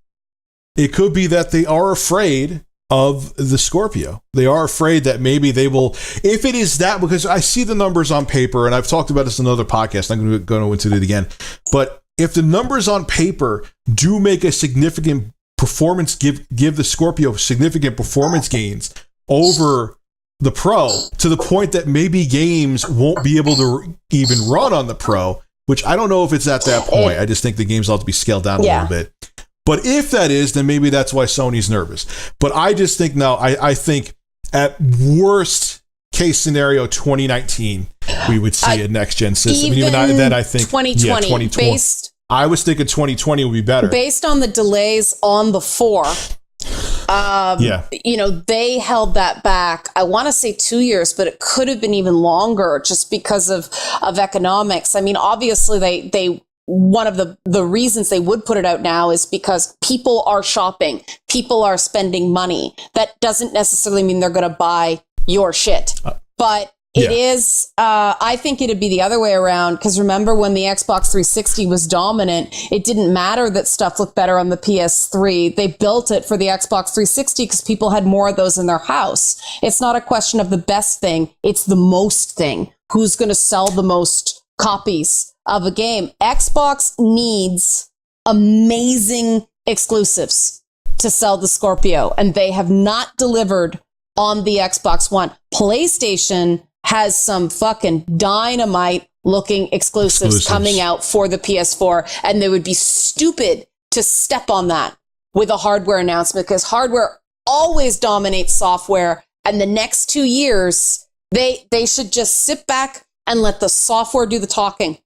it could be that they are afraid of the Scorpio. They are afraid that maybe they will, if it is that, because I see the numbers on paper, and I've talked about this in another podcast, I'm going to go into it again, but if the numbers on paper do make a significant performance, give the Scorpio significant performance gains over the Pro, to the point that maybe games won't be able to even run on the Pro, which I don't know if it's at that point. I just think the games ought to be scaled down a little bit. But if that is, then maybe that's why Sony's nervous. But I just think, no, I think at worst case scenario, 2019, we would see a next gen system. Even then I think 2020. Yeah, 2020. I was thinking 2020 would be better. Based on the delays on the 4, they held that back. I want to say 2 years, but it could have been even longer just because of economics. I mean, obviously they one of the reasons they would put it out now is because people are shopping, people are spending money. That doesn't necessarily mean they're going to buy your shit, but it is, I think it'd be the other way around. Because remember when the Xbox 360 was dominant, it didn't matter that stuff looked better on the PS3. They built it for the Xbox 360 because people had more of those in their house. It's not a question of the best thing. It's the most thing. Who's going to sell the most copies of a game? Xbox needs amazing exclusives to sell the Scorpio, and they have not delivered on the Xbox One. PlayStation has some fucking dynamite looking exclusives coming out for the PS4, and they would be stupid to step on that with a hardware announcement, because hardware always dominates software, and the next 2 years they should just sit back and let the software do the talking.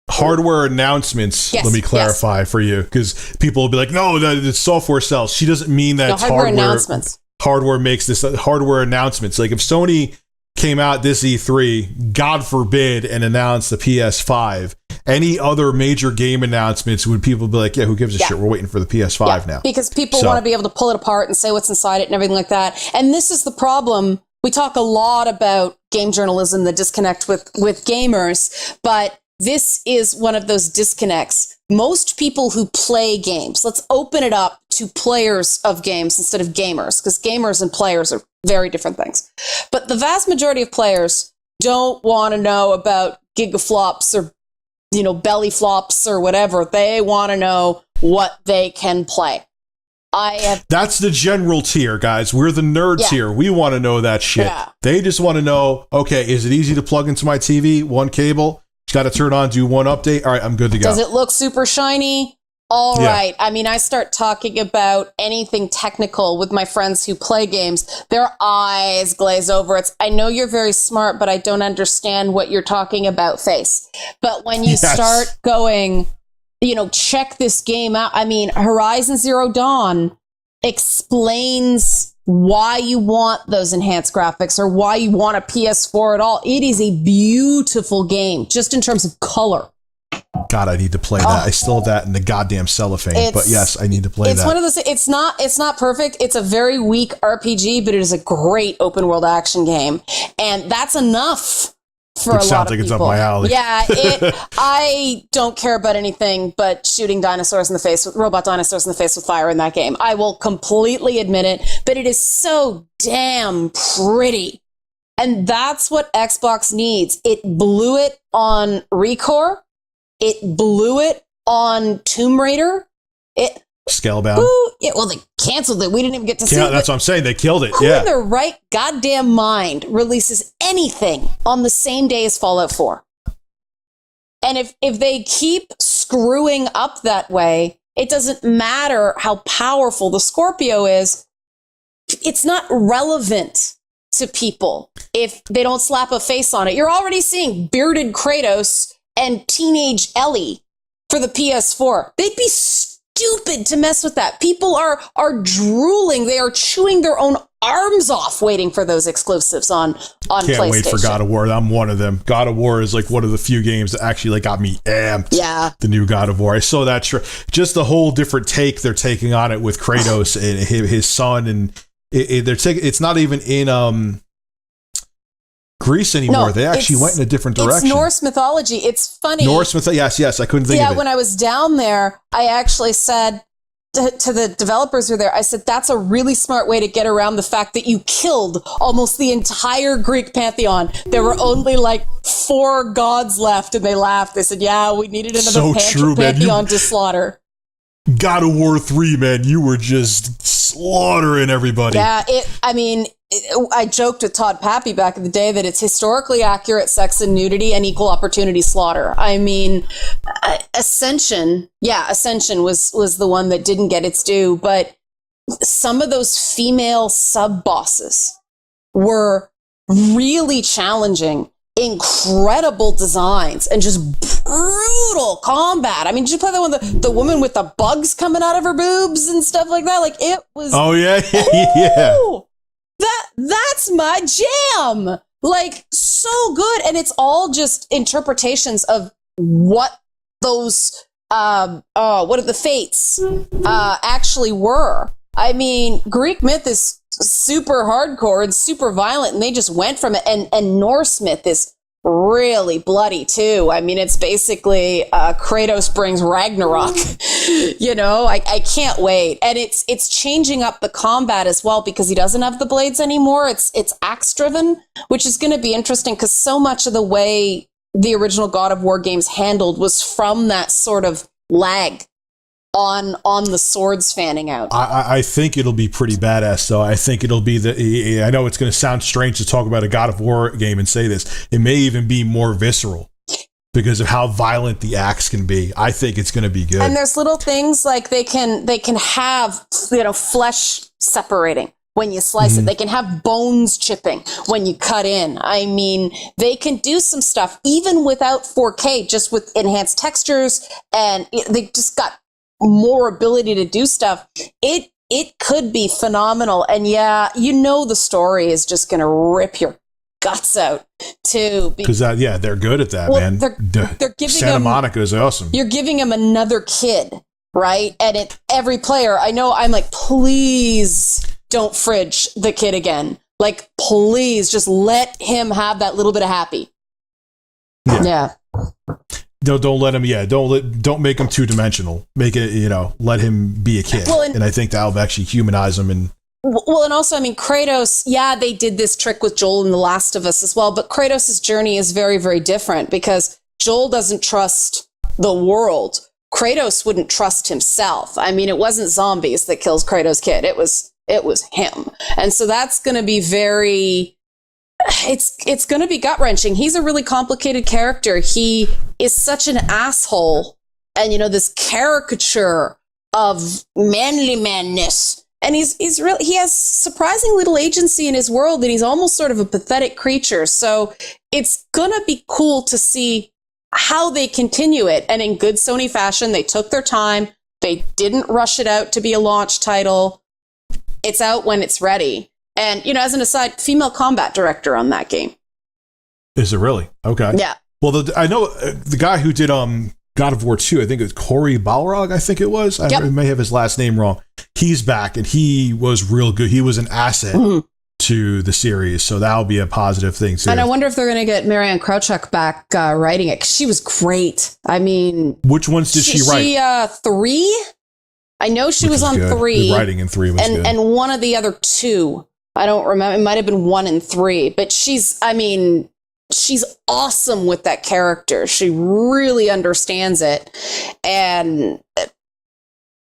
Hardware announcements, let me clarify for you, because people will be like, no, the software sells. She doesn't mean that it's hardware announcements. Hardware makes this hardware announcements. Like if Sony came out this E3, God forbid, and announced the PS5, any other major game announcements, would people be like, yeah, who gives a shit? We're waiting for the PS5 now. Because people want to be able to pull it apart and say what's inside it and everything like that. And this is the problem. We talk a lot about game journalism, the disconnect with gamers, but this is one of those disconnects. Most people who play games, let's open it up to players of games instead of gamers, because gamers and players are very different things. But the vast majority of players don't want to know about gigaflops or, belly flops or whatever. They want to know what they can play. That's the general tier, guys. We're the nerd tier. We want to know that shit. Yeah. They just want to know, okay, is it easy to plug into my TV? One cable? Got to turn on, do one update. All right, I'm good to go. Does it look super shiny? All right. I mean, I start talking about anything technical with my friends who play games. Their eyes glaze over. I know you're very smart, but I don't understand what you're talking about, face. But when you start going, check this game out. I mean, Horizon Zero Dawn explains why you want those enhanced graphics or why you want a PS4 at all. It is a beautiful game, just in terms of color. God, I need to play that. I still have that in the goddamn cellophane, but yes, I need to play that. It's one of those. It's not perfect. It's a very weak RPG, but it is a great open world action game, and that's enough for Which a lot sounds of like people. it's up my alley. Yeah, I don't care about anything but shooting dinosaurs in the face with robot dinosaurs in the face with fire in that game. I will completely admit it, but it is so damn pretty. And that's what Xbox needs. It blew it on Recore. It blew it on Tomb Raider. Scalebound. Yeah, well, they canceled it. We didn't even get to see it. That's what I'm saying. They killed it. Who Yeah. in their right goddamn mind releases anything on the same day as Fallout 4? And if they keep screwing up that way, it doesn't matter how powerful the Scorpio is. It's not relevant to people if they don't slap a face on it. You're already seeing bearded Kratos and teenage Ellie for the PS4. They'd be stupid to mess with that. People are drooling. They are chewing their own arms off waiting for those exclusives on PlayStation. Can't wait for God of War. I'm one of them. God of War is like one of the few games that actually like got me amped. Yeah. The new God of War. I saw that. Just the whole different take they're taking on it with Kratos and his son. And it's not even in Greece anymore. No, they actually went in a different direction. It's Norse mythology. It's funny. Norse mythology. Yes. I couldn't think of it. Yeah, when I was down there, I actually said to the developers who were there, I said, that's a really smart way to get around the fact that you killed almost the entire Greek pantheon. There were only like 4 gods left, and they laughed. They said, yeah, we needed another pantheon to slaughter. God of War 3, man, you were just slaughtering everybody. Yeah, I joked with Todd Pappy back in the day that it's historically accurate sex and nudity and equal opportunity slaughter. I mean, Ascension was the one that didn't get its due, but some of those female sub-bosses were really challenging, incredible designs, and just brutal combat. I mean, did you play the one, the woman with the bugs coming out of her boobs and stuff like that? Like, it was... Oh, yeah, yeah. That's my jam. Like, so good. And it's all just interpretations of what those, what are the fates, actually were. I mean, Greek myth is super hardcore and super violent, and they just went from it. And Norse myth is really bloody too. I mean, it's basically Kratos brings Ragnarok. You know, I can't wait. And it's changing up the combat as well because he doesn't have the blades anymore. It's axe driven, which is going to be interesting because so much of the way the original God of War games handled was from that sort of lag on the swords fanning out. I think it'll be pretty badass, though. I think it'll be I know it's going to sound strange to talk about a God of War game and say this. It may even be more visceral because of how violent the axe can be. I think it's going to be good. And there's little things like they can have, flesh separating when you slice it. They can have bones chipping when you cut in. I mean, they can do some stuff even without 4K, just with enhanced textures, and they just got more ability to do stuff. It could be phenomenal. And yeah, the story is just going to rip your guts out too. Because they're good at that, man. They're giving Santa Monica is awesome. You're giving him another kid, right? And every player, I know, I'm like, please don't fridge the kid again. Like, please just let him have that little bit of happy. Yeah. Don't let him. Yeah, don't make him 2-dimensional. Make it. Let him be a kid. Well, and I think that'll actually humanize him. And also, I mean, Kratos. Yeah, they did this trick with Joel in The Last of Us as well. But Kratos' journey is very, very different because Joel doesn't trust the world. Kratos wouldn't trust himself. I mean, it wasn't zombies that kills Kratos' kid. It was him. And so that's going to be very. It's going to be gut-wrenching. He's a really complicated character. He is such an asshole and, this caricature of manly manness. And he has surprising little agency in his world, and he's almost sort of a pathetic creature. So it's going to be cool to see how they continue it. And in good Sony fashion, they took their time. They didn't rush it out to be a launch title. It's out when it's ready. And, as an aside, female combat director on that game. Is it really? Okay. Yeah. Well, I know the guy who did God of War 2, I think it was Cory Balrog, I think it was. I may have his last name wrong. He's back, and he was real good. He was an asset to the series, so that'll be a positive thing too. And I wonder if they're going to get Marianne Crouchuk back writing it, 'cause she was great. I mean, which ones did she write? 3. I know she was on good. 3. The writing in 3 was good. And one of the other 2. I don't remember. It might have been 1 and 3. But she's awesome with that character. She really understands it. And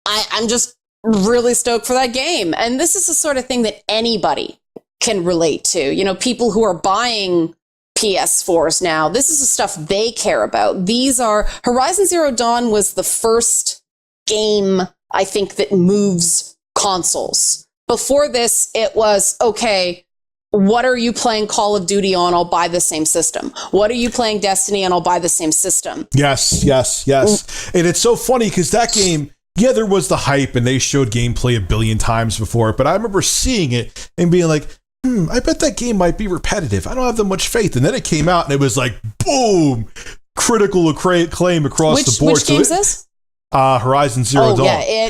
I'm just really stoked for that game. And this is the sort of thing that anybody can relate to. You know, people who are buying PS4s now, this is the stuff they care about. These are Horizon Zero Dawn was the first game, I think, that moves consoles. Before this, it was, okay, what are you playing Call of Duty on? I'll buy the same system. What are you playing Destiny on? I'll buy the same system. Yes. And it's so funny because that game, yeah, there was the hype and they showed gameplay a billion times before it, but I remember seeing it and being like, I bet that game might be repetitive. I don't have that much faith. And then it came out and it was like, boom, critical acclaim across the board. Which game is this? Horizon Zero Dawn. Yeah,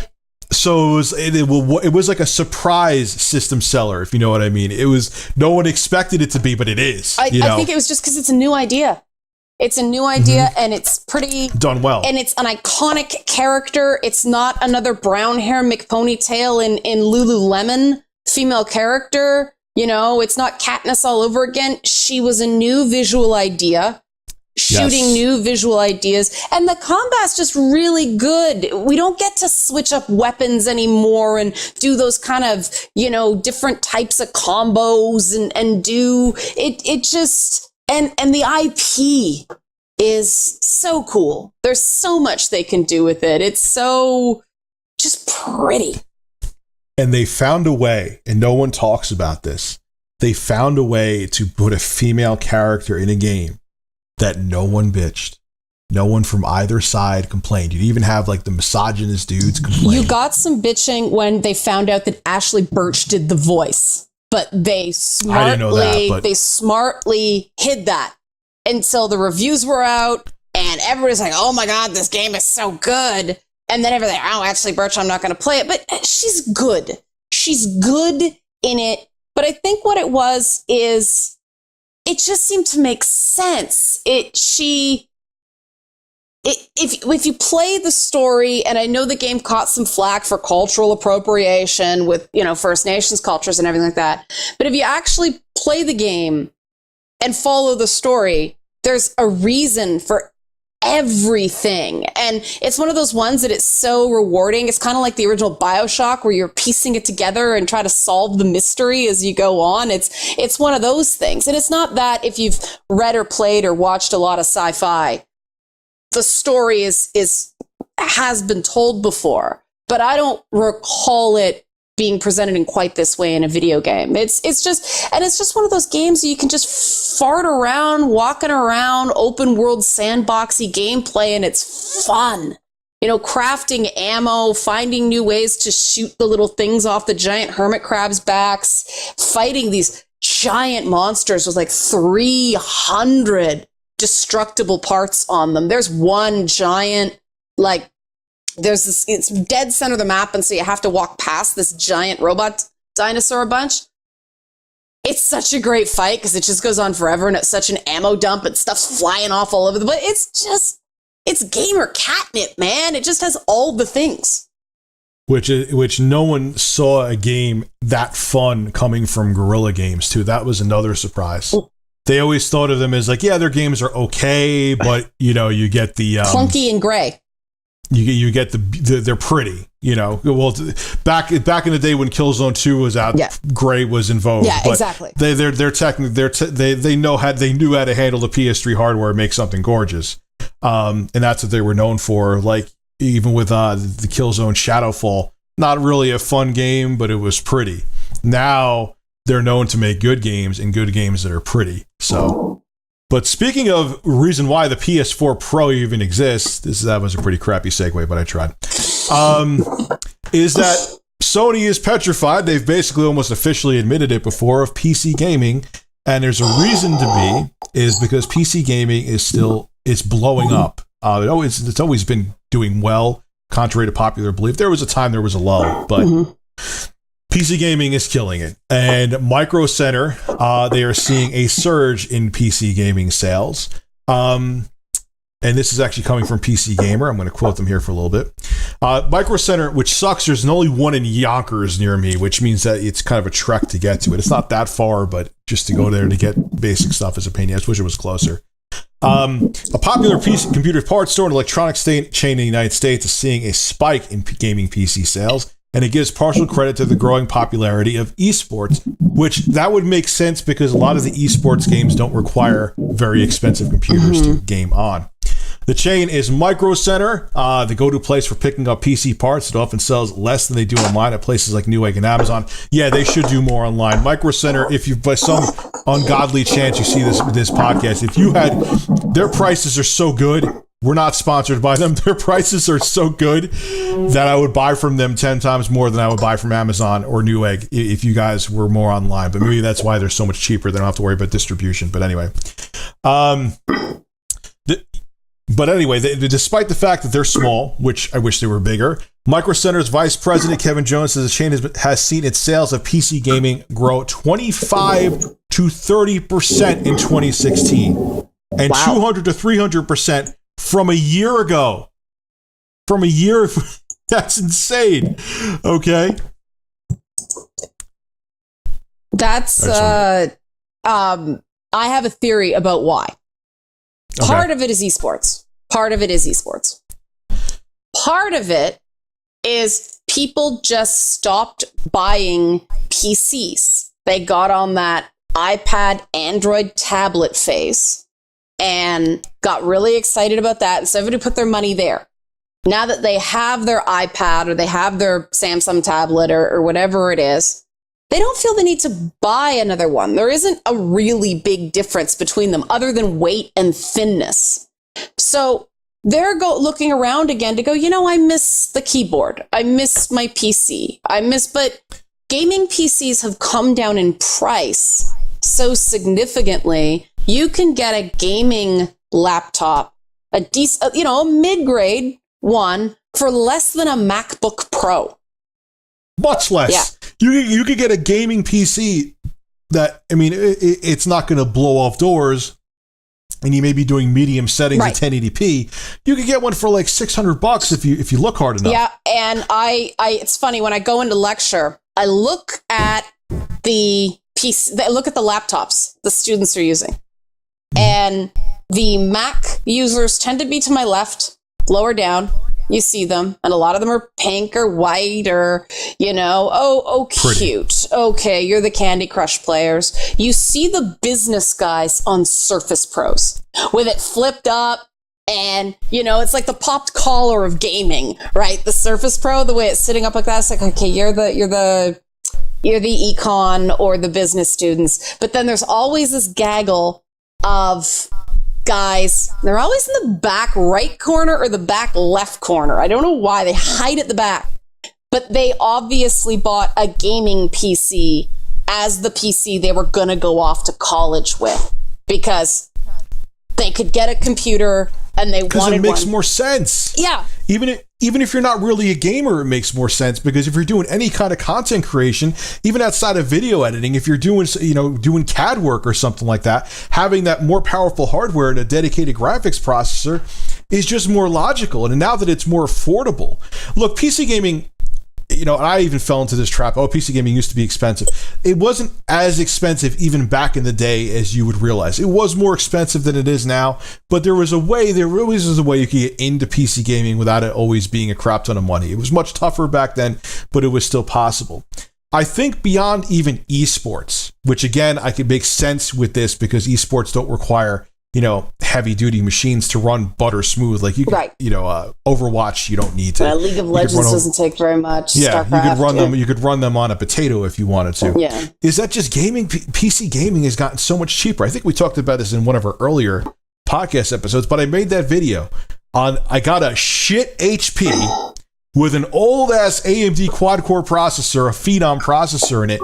So it was like a surprise system seller, if you know what I mean. It was, no one expected it to be, but it is. I think it was just because it's a new idea. It's a new idea, and it's pretty done well. And it's an iconic character. It's not another brown hair McPonytail in Lululemon female character. You know, it's not Katniss all over again. She was a new visual idea, shooting new visual ideas. And the combat's just really good. We don't get to switch up weapons anymore and do those kind of, you know, different types of combos and do it. It just, and the IP is so cool. There's so much they can do with it. It's so just pretty. And they found a way, and no one talks about this. They found a way to put a female character in a game that no one bitched. No one from either side complained. You'd even have like the misogynist dudes complain. You got some bitching when they found out that Ashley Birch did the voice, but they smartly hid that until the reviews were out and everybody's like, oh my God, this game is so good. And then everything, oh, Ashley Birch, I'm not going to play it. But she's good. She's good in it. But I think what it was is it just seemed to make sense. If you play the story, and I know the game caught some flack for cultural appropriation with, you know, First Nations cultures and everything like that. But if you actually play the game and follow the story, there's a reason for everything. And it's one of those ones that it's so rewarding. It's kind of like the original BioShock where you're piecing it together and try to solve the mystery as you go on. It's one of those things. And it's not that if you've read or played or watched a lot of sci-fi, the story has been told before, but I don't recall it being presented in quite this way in a video game. It's just one of those games where you can just fart around, walking around, open world sandboxy gameplay, and it's fun. You know, crafting ammo, finding new ways to shoot the little things off the giant hermit crabs' backs, fighting these giant monsters with like 300 destructible parts on them. There's one giant, like, there's this, it's dead center of the map, and so you have to walk past this giant robot dinosaur bunch. It's such a great fight because it just goes on forever, and it's such an ammo dump and stuff's flying off all over the place. It's gamer catnip, man. It just has all the things. Which no one saw a game that fun coming from Guerrilla Games too. That was another surprise. Ooh. They always thought of them as like, yeah, their games are okay, but you know, you get the clunky and gray. You get they're pretty, you know. Well, back in the day when Killzone 2 was out, gray was in vogue. Yeah, but exactly. They're technically they knew how to handle the PS3 hardware and make something gorgeous. And that's what they were known for. Like even with the Killzone Shadowfall, not really a fun game, but it was pretty. Now they're known to make good games and good games that are pretty. So, but speaking of reason why the PS4 Pro even exists, that was a pretty crappy segue, but I tried. Is that Sony is petrified. They've basically almost officially admitted it before of PC gaming, and there's a reason to be is because PC gaming is blowing up. It's always been doing well, contrary to popular belief. There was a time there was a lull, but PC gaming is killing it. And Micro Center, they are seeing a surge in PC gaming sales. And this is actually coming from PC Gamer. I'm going to quote them here for a little bit. Micro Center, which sucks, there's only one in Yonkers near me, which means that it's kind of a trek to get to it. It's not that far, but just to go there to get basic stuff is a pain. I just wish it was closer. A popular computer parts store and electronics chain in the United States is seeing a spike in gaming PC sales, and it gives partial credit to the growing popularity of esports, which that would make sense because a lot of the esports games don't require very expensive computers to game on. The chain is Micro Center, the go-to place for picking up PC parts. It often sells less than they do online at places like Newegg and Amazon. Yeah, they should do more online. Micro Center, if you, by some ungodly chance you see this podcast, if you had, their prices are so good. We're not sponsored by them. Their prices are so good that I would buy from them 10 times more than I would buy from Amazon or Newegg if you guys were more online. But maybe that's why they're so much cheaper. They don't have to worry about distribution. But anyway. Despite the fact that they're small, which I wish they were bigger, Micro Center's vice president, Kevin Jones, says the chain has seen its sales of PC gaming grow 25 to 30% in 2016 and 200 to 300% from a year ago. From a year, that's insane. Okay. That's, I have a theory about why. Part of it is esports. Part of it is people just stopped buying PCs. They got on that iPad, Android tablet phase and got really excited about that. And so everybody put their money there. Now that they have their iPad or they have their Samsung tablet or whatever it is, they don't feel the need to buy another one. There isn't a really big difference between them other than weight and thinness. So they're looking around again to go, I miss the keyboard. I miss my PC. But gaming PCs have come down in price so significantly. You can get a gaming laptop, a decent, a mid-grade one for less than a MacBook Pro. Much less. Yeah. You could get a gaming PC that, it's not going to blow off doors, and you may be doing medium settings at 1080p. You could get one for like $600 if you look hard enough. Yeah, and it's funny when I go into lecture, I look at the PC, I look at the laptops the students are using, and the Mac users tend to be to my left, lower down. You see them, and a lot of them are pink or white or, cute. Okay, you're the Candy Crush players. You see the business guys on Surface Pros with it flipped up, and, it's like the popped collar of gaming, right? The Surface Pro, the way it's sitting up like that, it's like, okay, you're the econ or the business students. But then there's always this gaggle of guys, they're always in the back right corner or the back left corner. I don't know why. They hide at the back. But they obviously bought a gaming PC as the PC they were going to go off to college with because they could get a computer and they wanted one. Because it makes more sense. Yeah. Even if you're not really a gamer, it makes more sense because if you're doing any kind of content creation, even outside of video editing, if you're doing CAD work or something like that, having that more powerful hardware and a dedicated graphics processor is just more logical. And now that it's more affordable, look, PC gaming, I even fell into this trap. PC gaming used to be expensive. It wasn't as expensive even back in the day as you would realize. It was more expensive than it is now, but there always was a way you could get into PC gaming without it always being a crap ton of money. It was much tougher back then, but it was still possible. I think beyond even esports, which again, I could make sense with this because esports don't require heavy duty machines to run butter smooth. Like Overwatch, you don't need to. League of Legends doesn't take very much. Yeah, StarCraft, you could run them on a potato if you wanted to. Yeah. Is that just gaming? PC gaming has gotten so much cheaper. I think we talked about this in one of our earlier podcast episodes, but I made that video on, I got a shit HP with an old ass AMD quad core processor, a Phenom processor in it.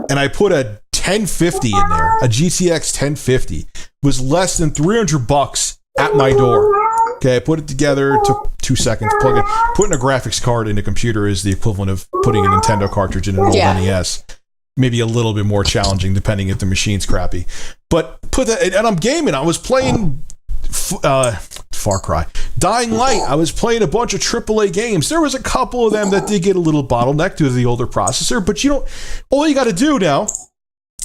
And I put a 1050 in there, a GTX 1050, was less than $300 at my door. Okay, I put it together, took 2 seconds, plug it. Putting a graphics card in a computer is the equivalent of putting a Nintendo cartridge in an old NES. Maybe a little bit more challenging depending if the machine's crappy. But put that, and I'm gaming. I was playing Far Cry, Dying Light. I was playing a bunch of AAA games. There was a couple of them that did get a little bottlenecked due to the older processor, but all you got to do now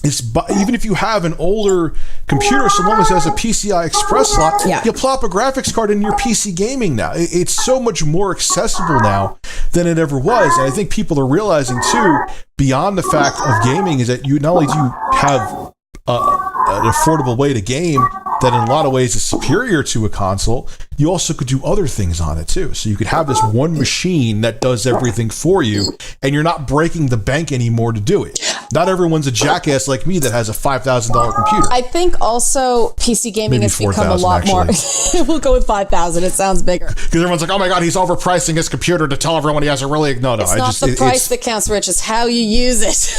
is, even if you have an older computer, so long as it has a PCI Express slot, you plop a graphics card in your PC gaming now. It's so much more accessible now than it ever was. And I think people are realizing too, beyond the fact of gaming, is that you not only do you have an affordable way to game that in a lot of ways is superior to a console, you also could do other things on it too. So you could have this one machine that does everything for you, and you're not breaking the bank anymore to do it. Not everyone's a jackass like me that has a $5,000 computer. I think also PC gaming Maybe has become a lot actually. more. We'll go with 5,000. It sounds bigger. Because everyone's like, oh my God, he's overpricing his computer to tell everyone he has a really... No, it's not the price that counts, Rich. It's how you use it.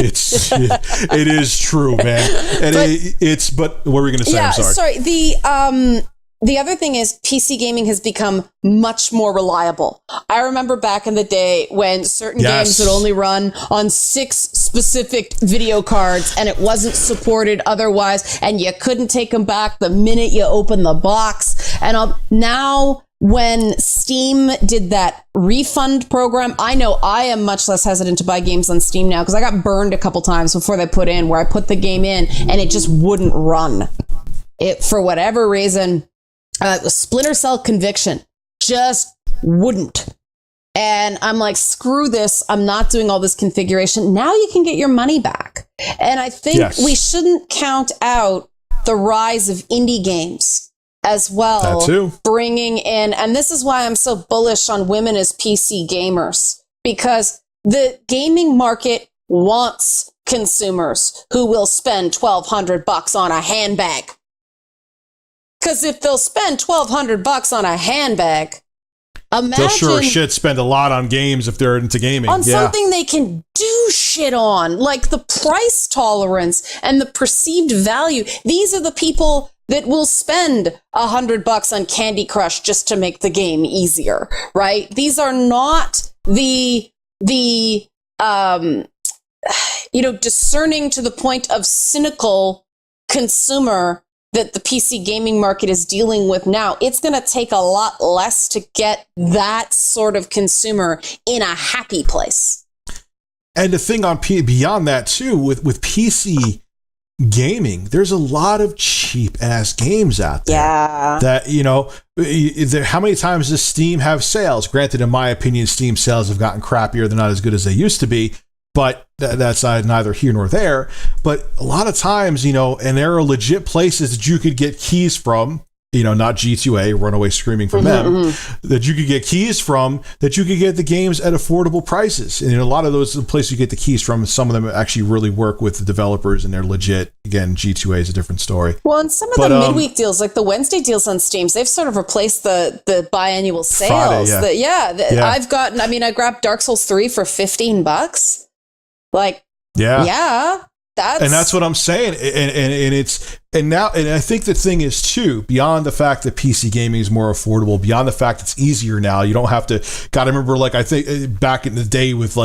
It is true, man. And but what were we going to say? Yeah, I'm sorry. The other thing is PC gaming has become much more reliable. I remember back in the day when certain games would only run on 6 specific video cards and it wasn't supported otherwise, and you couldn't take them back the minute you open the box. And now when Steam did that refund program, I know I am much less hesitant to buy games on Steam now because I got burned a couple times before they put in where I put the game in and it just wouldn't run. It, for whatever reason, it was Splinter Cell Conviction, just wouldn't. And I'm like, screw this. I'm not doing all this configuration. Now you can get your money back. And I think we shouldn't count out the rise of indie games as well. That too. Bringing in, and this is why I'm so bullish on women as PC gamers, because the gaming market wants consumers who will spend $1,200 on a handbag. Because if they'll spend $1,200 on a handbag, imagine they'll sure as shit spend a lot on games if they're into gaming. On something they can do shit on, like the price tolerance and the perceived value. These are the people that will spend $100 on Candy Crush just to make the game easier, right? These are not the discerning to the point of cynical consumer that the PC gaming market is dealing with now. It's going to take a lot less to get that sort of consumer in a happy place. And the thing on beyond that too, with PC gaming, there's a lot of cheap ass games out there. Yeah. That, how many times does Steam have sales? Granted, in my opinion, Steam sales have gotten crappier. They're not as good as they used to be. But that's neither here nor there. But a lot of times, and there are legit places that you could get keys from, not G2A, Runaway Screaming from them, that you could get keys from, that you could get the games at affordable prices. And a lot of those places you get the keys from, some of them actually really work with the developers and they're legit. Again, G2A is a different story. Well, and some of the midweek deals, like the Wednesday deals on Steam, they've sort of replaced the biannual sales. Friday, I grabbed Dark Souls 3 for $15. That's what I'm saying, and I think the thing is too, beyond the fact that PC gaming is more affordable, beyond the fact it's easier now. You don't have to. God, I remember I think back in the day with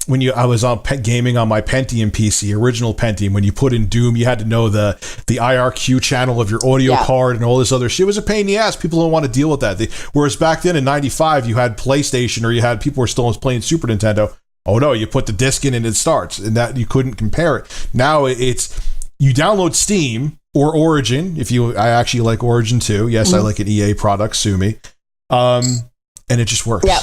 when I was on gaming on my Pentium PC, original Pentium. When you put in Doom, you had to know the IRQ channel of your audio card and all this other shit. It was a pain in the ass. People don't want to deal with that. Whereas back then in '95, you had PlayStation or you had people were still playing Super Nintendo. Oh no, you put the disc in and it starts, and that you couldn't compare it. Now it's you download Steam or Origin. I actually like Origin too. Yes, I like an EA product, sue me. And it just works. Yeah.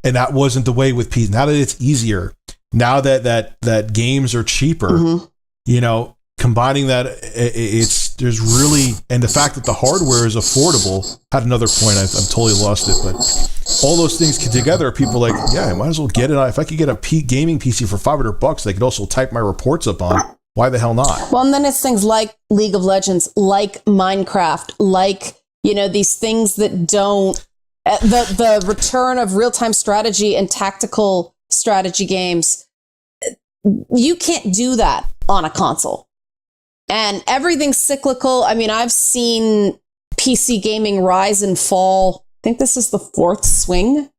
And that wasn't the way with PC. Now that it's easier, now that games are cheaper, combining that, there's really, and the fact that the hardware is affordable. Had another point, I've totally lost it, but all those things together, people are like, I might as well get it. If I could get a gaming PC for $500, they could also type my reports up on. Why the hell not? Well, and then it's things like League of Legends, like Minecraft, like, these things that don't, the return of real-time strategy and tactical strategy games. You can't do that on a console. And everything's cyclical. I mean, I've seen PC gaming rise and fall. I think this is the 4th swing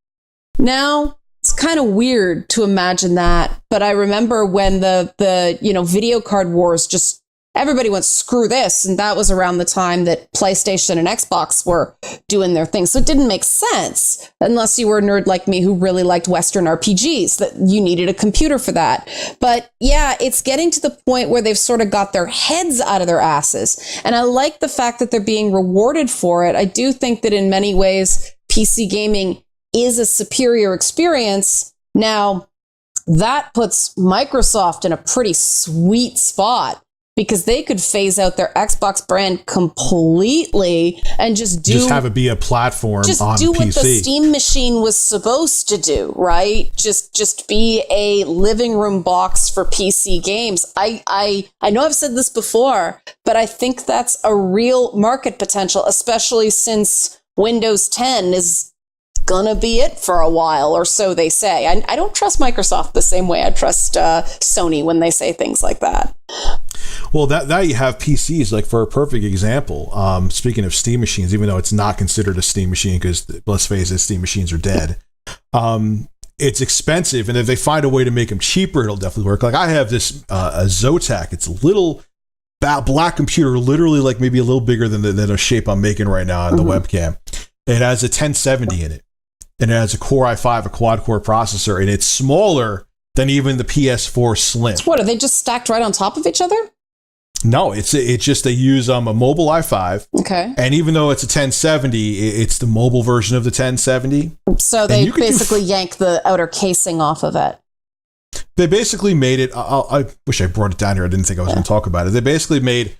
now. It's kind of weird to imagine that, but I remember when the video card wars, just everybody went, screw this. And that was around the time that PlayStation and Xbox were doing their thing. So it didn't make sense unless you were a nerd like me who really liked Western RPGs, that you needed a computer for that. But yeah, it's getting to the point where they've sort of got their heads out of their asses. And I like the fact that they're being rewarded for it. I do think that in many ways, PC gaming is a superior experience. Now, that puts Microsoft in a pretty sweet spot, because they could phase out their Xbox brand completely and just have it be a platform just on do PC. what the Steam machine was supposed to do, right? Just be a living room box for PC games. I know I've said this before, but I think that's a real market potential, especially since Windows 10 is gonna be it for a while, or so they say. I don't trust Microsoft the same way I trust Sony when they say things like that. Well, that you have PCs, like, for a perfect example. Speaking of Steam machines, even though it's not considered a Steam machine, because let's face it, Steam machines are dead. It's expensive, and if they find a way to make them cheaper, it'll definitely work. Like, I have this a Zotac. It's a little black computer, literally like maybe a little bigger than the shape I'm making right now on the webcam. It has a 1070 in it, and it has a Core i5, a quad-core processor, and it's smaller than even the PS4 Slim. What, are they just stacked right on top of each other? No, it's just they use a mobile i5. Okay. And even though it's a 1070, it's the mobile version of the 1070. So they basically yank the outer casing off of it. They basically made it. I wish I brought it down here. I didn't think I was going to talk about it. They basically made.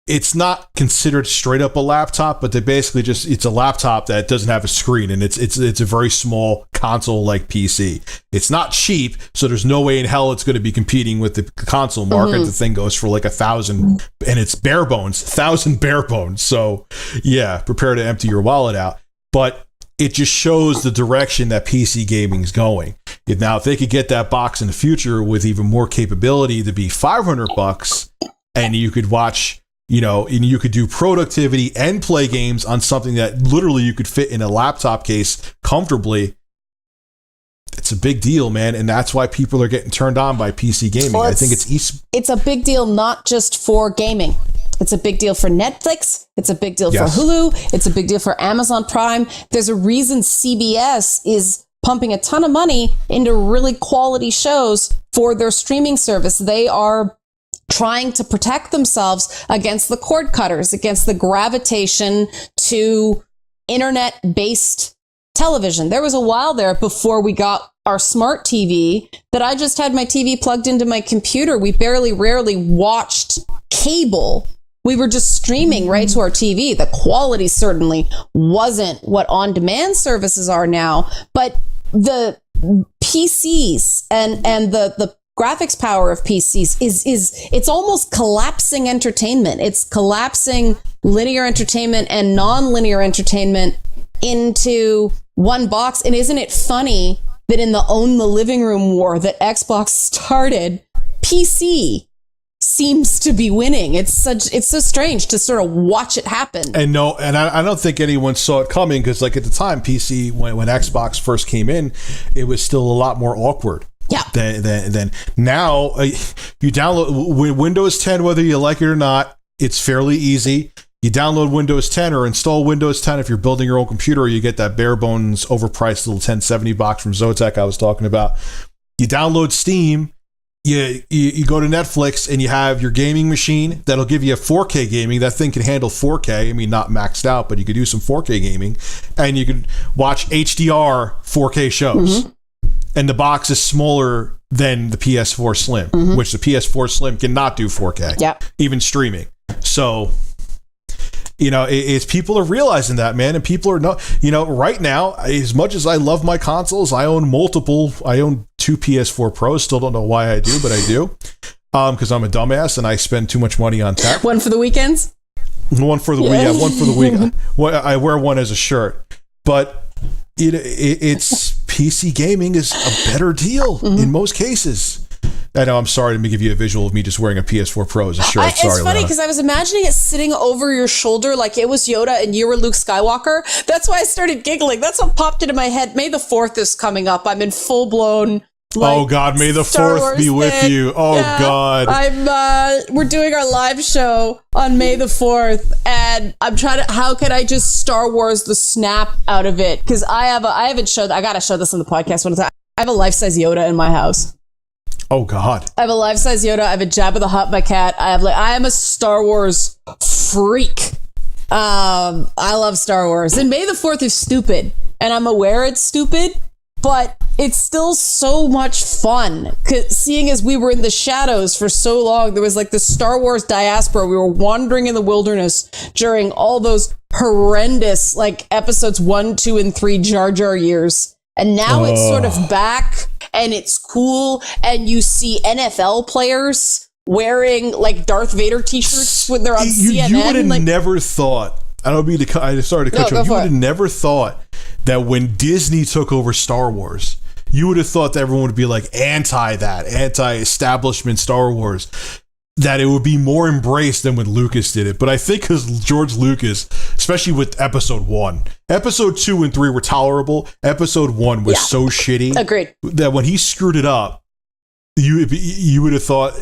It's not considered straight up a laptop, but they basically it's a laptop that doesn't have a screen, and it's a very small console like PC. It's not cheap, so there's no way in hell it's going to be competing with the console market. The thing goes for like 1,000, and it's bare bones, 1,000 bare bones. So yeah, prepare to empty your wallet out. But it just shows the direction that PC gaming is going. Now, if they could get that box in the future with even more capability to be $500, and you could watch. And you could do productivity and play games on something that literally you could fit in a laptop case comfortably. It's a big deal, man. And that's why people are getting turned on by PC gaming. Well, I think it's a big deal, not just for gaming. It's a big deal for Netflix. It's a big deal for Hulu. It's a big deal for Amazon Prime. There's a reason CBS is pumping a ton of money into really quality shows for their streaming service. They are trying to protect themselves against the cord cutters, against the gravitation to internet-based television. There was a while there before we got our smart TV that I just had my TV plugged into my computer. We rarely watched cable. We were just streaming right to our TV. The quality certainly wasn't what on-demand services are now, but the PCs and the graphics power of PCs it's almost collapsing entertainment. It's collapsing linear entertainment and non-linear entertainment into one box. And isn't it funny that in the own the living room war that Xbox started, PC seems to be winning. It's so strange to sort of watch it happen. And I don't think anyone saw it coming, because like at the time, PC, when Xbox first came in, it was still a lot more awkward. Yeah. Then now you download Windows 10, whether you like it or not. It's fairly easy. You download Windows 10 or install Windows 10 if you're building your own computer. You get that bare bones, overpriced little 1070 box from Zotac I was talking about. You download Steam. You go to Netflix and you have your gaming machine that'll give you a 4K gaming. That thing can handle 4K. I mean, not maxed out, but you could do some 4K gaming, and you can watch HDR 4K shows. Mm-hmm. And the box is smaller than the PS4 Slim, which the PS4 Slim cannot do 4K, even streaming. So, it's people are realizing that, man, and people are not, right now, as much as I love my consoles, I own 2 PS4 Pros. Still don't know why I do, but I do, because I'm a dumbass and I spend too much money on tech. One for the weekends? One for the week. One for the week. I wear one as a shirt, but it's PC gaming is a better deal in most cases. I know. I'm sorry to give you a visual of me just wearing a PS4 Pro as a shirt. It's funny because I was imagining it sitting over your shoulder like it was Yoda and you were Luke Skywalker. That's why I started giggling. That's what popped into my head. May the 4th is coming up. I'm in full blown. Oh God, may the 4th be with you. Oh yeah, God. We're doing our live show on May the 4th, and I'm trying to, how can I just Star Wars the snap out of it? Because I gotta show this on the podcast one time. I have a life-size Yoda in my house. Oh God. I have a life-size Yoda. I have a Jabba the Hutt, my cat. I am a Star Wars freak. I love Star Wars. And May the 4th is stupid, and I'm aware it's stupid, but it's still so much fun. Seeing as we were in the shadows for so long, there was like the Star Wars diaspora. We were wandering in the wilderness during all those horrendous like episodes 1, 2, and 3 Jar Jar years. And now it's sort of back and it's cool. And you see NFL players wearing like Darth Vader t-shirts when they're on CNN. You would have never thought, I don't mean to, I started to cut you off. You would have never thought that when Disney took over Star Wars, you would have thought that everyone would be like anti-establishment Star Wars, that it would be more embraced than when Lucas did it. But I think because George Lucas, especially with episode 1, episode 2 and 3 were tolerable. Episode 1 was so shitty. Agreed. That when he screwed it up, you would have thought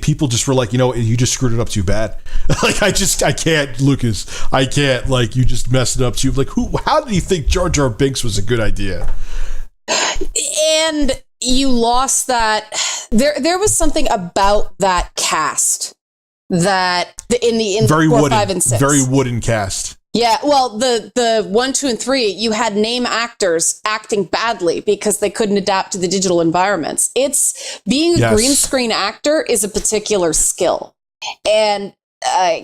people just were like, you just screwed it up too bad. Like, I can't, Lucas. I can't, like, you just messed it up too. Like, how did he think Jar Jar Binks was a good idea? And you lost that. There was something about that cast that in very 4, wooden, 5, and 6. Very wooden cast. Yeah, well, the 1, 2, and 3, you had name actors acting badly because they couldn't adapt to the digital environments. It's being a green screen actor is a particular skill. And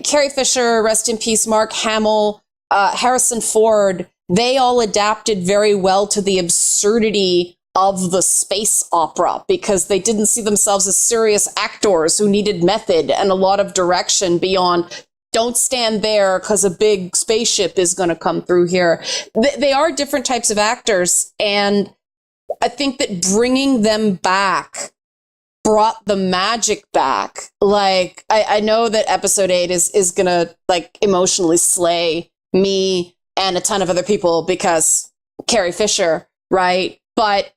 Carrie Fisher, rest in peace, Mark Hamill, Harrison Ford, they all adapted very well to the absurdity of the space opera because they didn't see themselves as serious actors who needed method and a lot of direction beyond don't stand there because a big spaceship is going to come through here. They are different types of actors, and I think that bringing them back brought the magic back. Like, I know that episode 8 is going to like emotionally slay me and a ton of other people because Carrie Fisher, right? But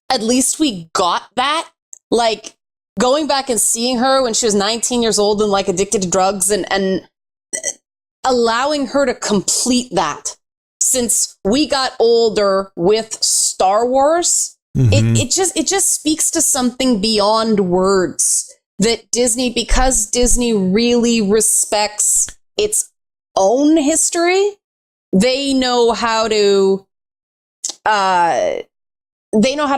at least we got that. Like, going back and seeing her when she was 19 years old and like addicted to drugs and allowing her to complete that. Since we got older with Star Wars, it just speaks to something beyond words that because Disney really respects its own history, they know how to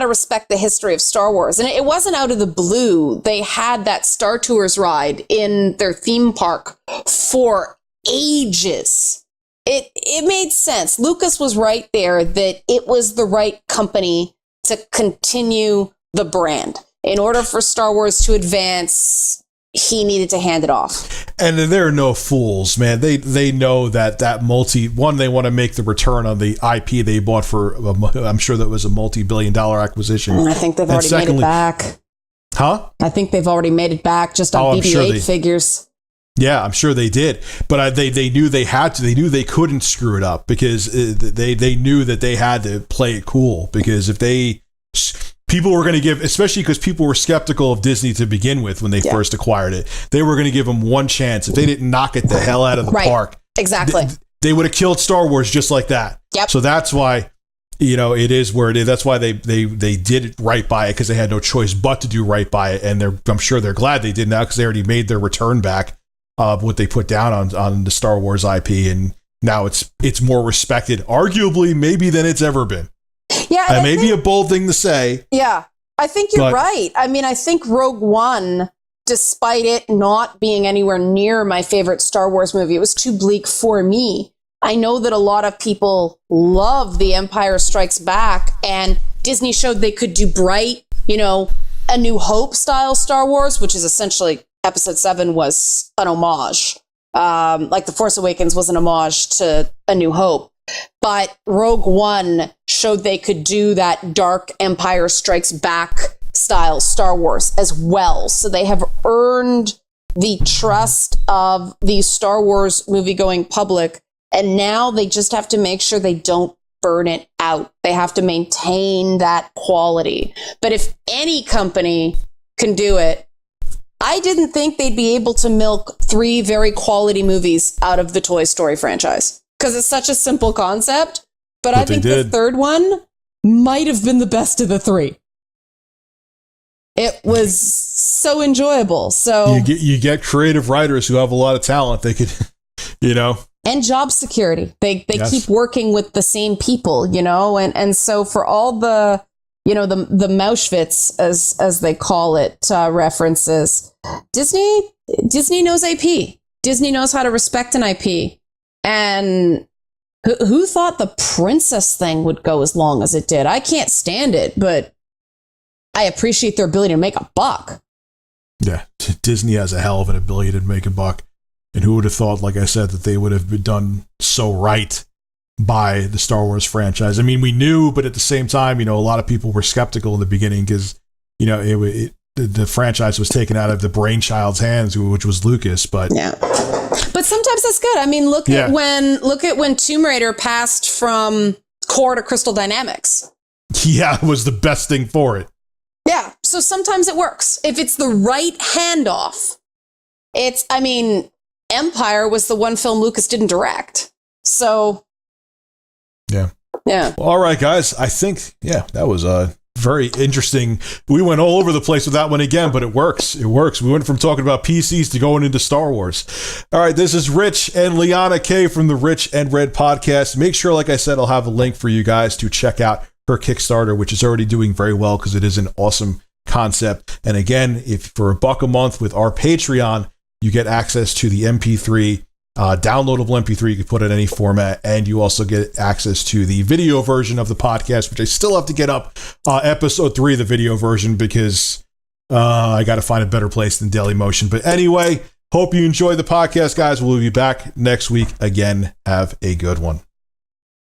respect the history of Star Wars. And it wasn't out of the blue. They had that Star Tours ride in their theme park for ages. It made sense. Lucas was right there that it was the right company to continue the brand. In order for Star Wars to advance, he needed to hand it off. And they're no fools, man. They know that they want to make the return on the IP they bought for, I'm ssure that was a multi-billion-dollar acquisition. I think they've already made it back. Huh? I think they've already made it back just on BB-8 figures. Yeah, I'm sure they did. But they knew they had to. They knew they couldn't screw it up because they knew that they had to play it cool. Because if people were going to give, especially because people were skeptical of Disney to begin with when they first acquired it, they were going to give them one chance. If they didn't knock it the hell out of the park, exactly, they would have killed Star Wars just like that. Yep. So that's why, it is where it is. That's why they did it right by it, because they had no choice but to do right by it. And I'm sure they're glad they did now, because they already made their return back of what they put down on the Star Wars IP, and now it's more respected, arguably maybe than it's ever been. Yeah, that may be a bold thing to say. Yeah, I think you're right. I mean, I think Rogue One, despite it not being anywhere near my favorite Star Wars movie, it was too bleak for me. I know that a lot of people love The Empire Strikes Back, and Disney showed they could do bright, A New Hope style Star Wars, which is essentially Episode 7 was an homage. Like The Force Awakens was an homage to A New Hope. But Rogue One showed they could do that dark Empire Strikes Back style Star Wars as well. So they have earned the trust of the Star Wars movie-going public, and now they just have to make sure they don't burn it out. They have to maintain that quality. But if any company can do it, I didn't think they'd be able to milk 3 very quality movies out of the Toy Story franchise, because it's such a simple concept. But I think the third one might have been the best of the 3. It was so enjoyable. So you get creative writers who have a lot of talent. They could, and job security. They Yes. keep working with the same people, and so for all the the Mauschwitz as they call it references, Disney knows IP. Disney knows how to respect an IP. And who thought the princess thing would go as long as it did? I can't stand it, but I appreciate their ability to make a buck. Yeah, Disney has a hell of an ability to make a buck. And who would have thought, like I said, that they would have been done so right by the Star Wars franchise? I mean, we knew, but at the same time, a lot of people were skeptical in the beginning because, the franchise was taken out of the brainchild's hands, which was Lucas. But yeah, but sometimes that's good. I mean, look at when Tomb Raider passed from Core to Crystal Dynamics. Yeah, it was the best thing for it. Yeah, so sometimes it works. If it's the right handoff, Empire was the one film Lucas didn't direct. So, yeah. All right, guys. I think, that was very interesting. We went all over the place with that one again, but it works. It works. We went from talking about PCs to going into Star Wars. All right, this is Rich and Liana K from the Rich and Red podcast. Make sure, like I said, I'll have a link for you guys to check out her Kickstarter, which is already doing very well because it is an awesome concept. And again, if for $1 a month with our Patreon, you get access to the MP3, downloadable MP3. You can put it in any format, and you also get access to the video version of the podcast, which I still have to get up episode 3, the video version, because I got to find a better place than Dailymotion. But anyway, hope you enjoy the podcast, guys. We'll be back next week again. Have a good one.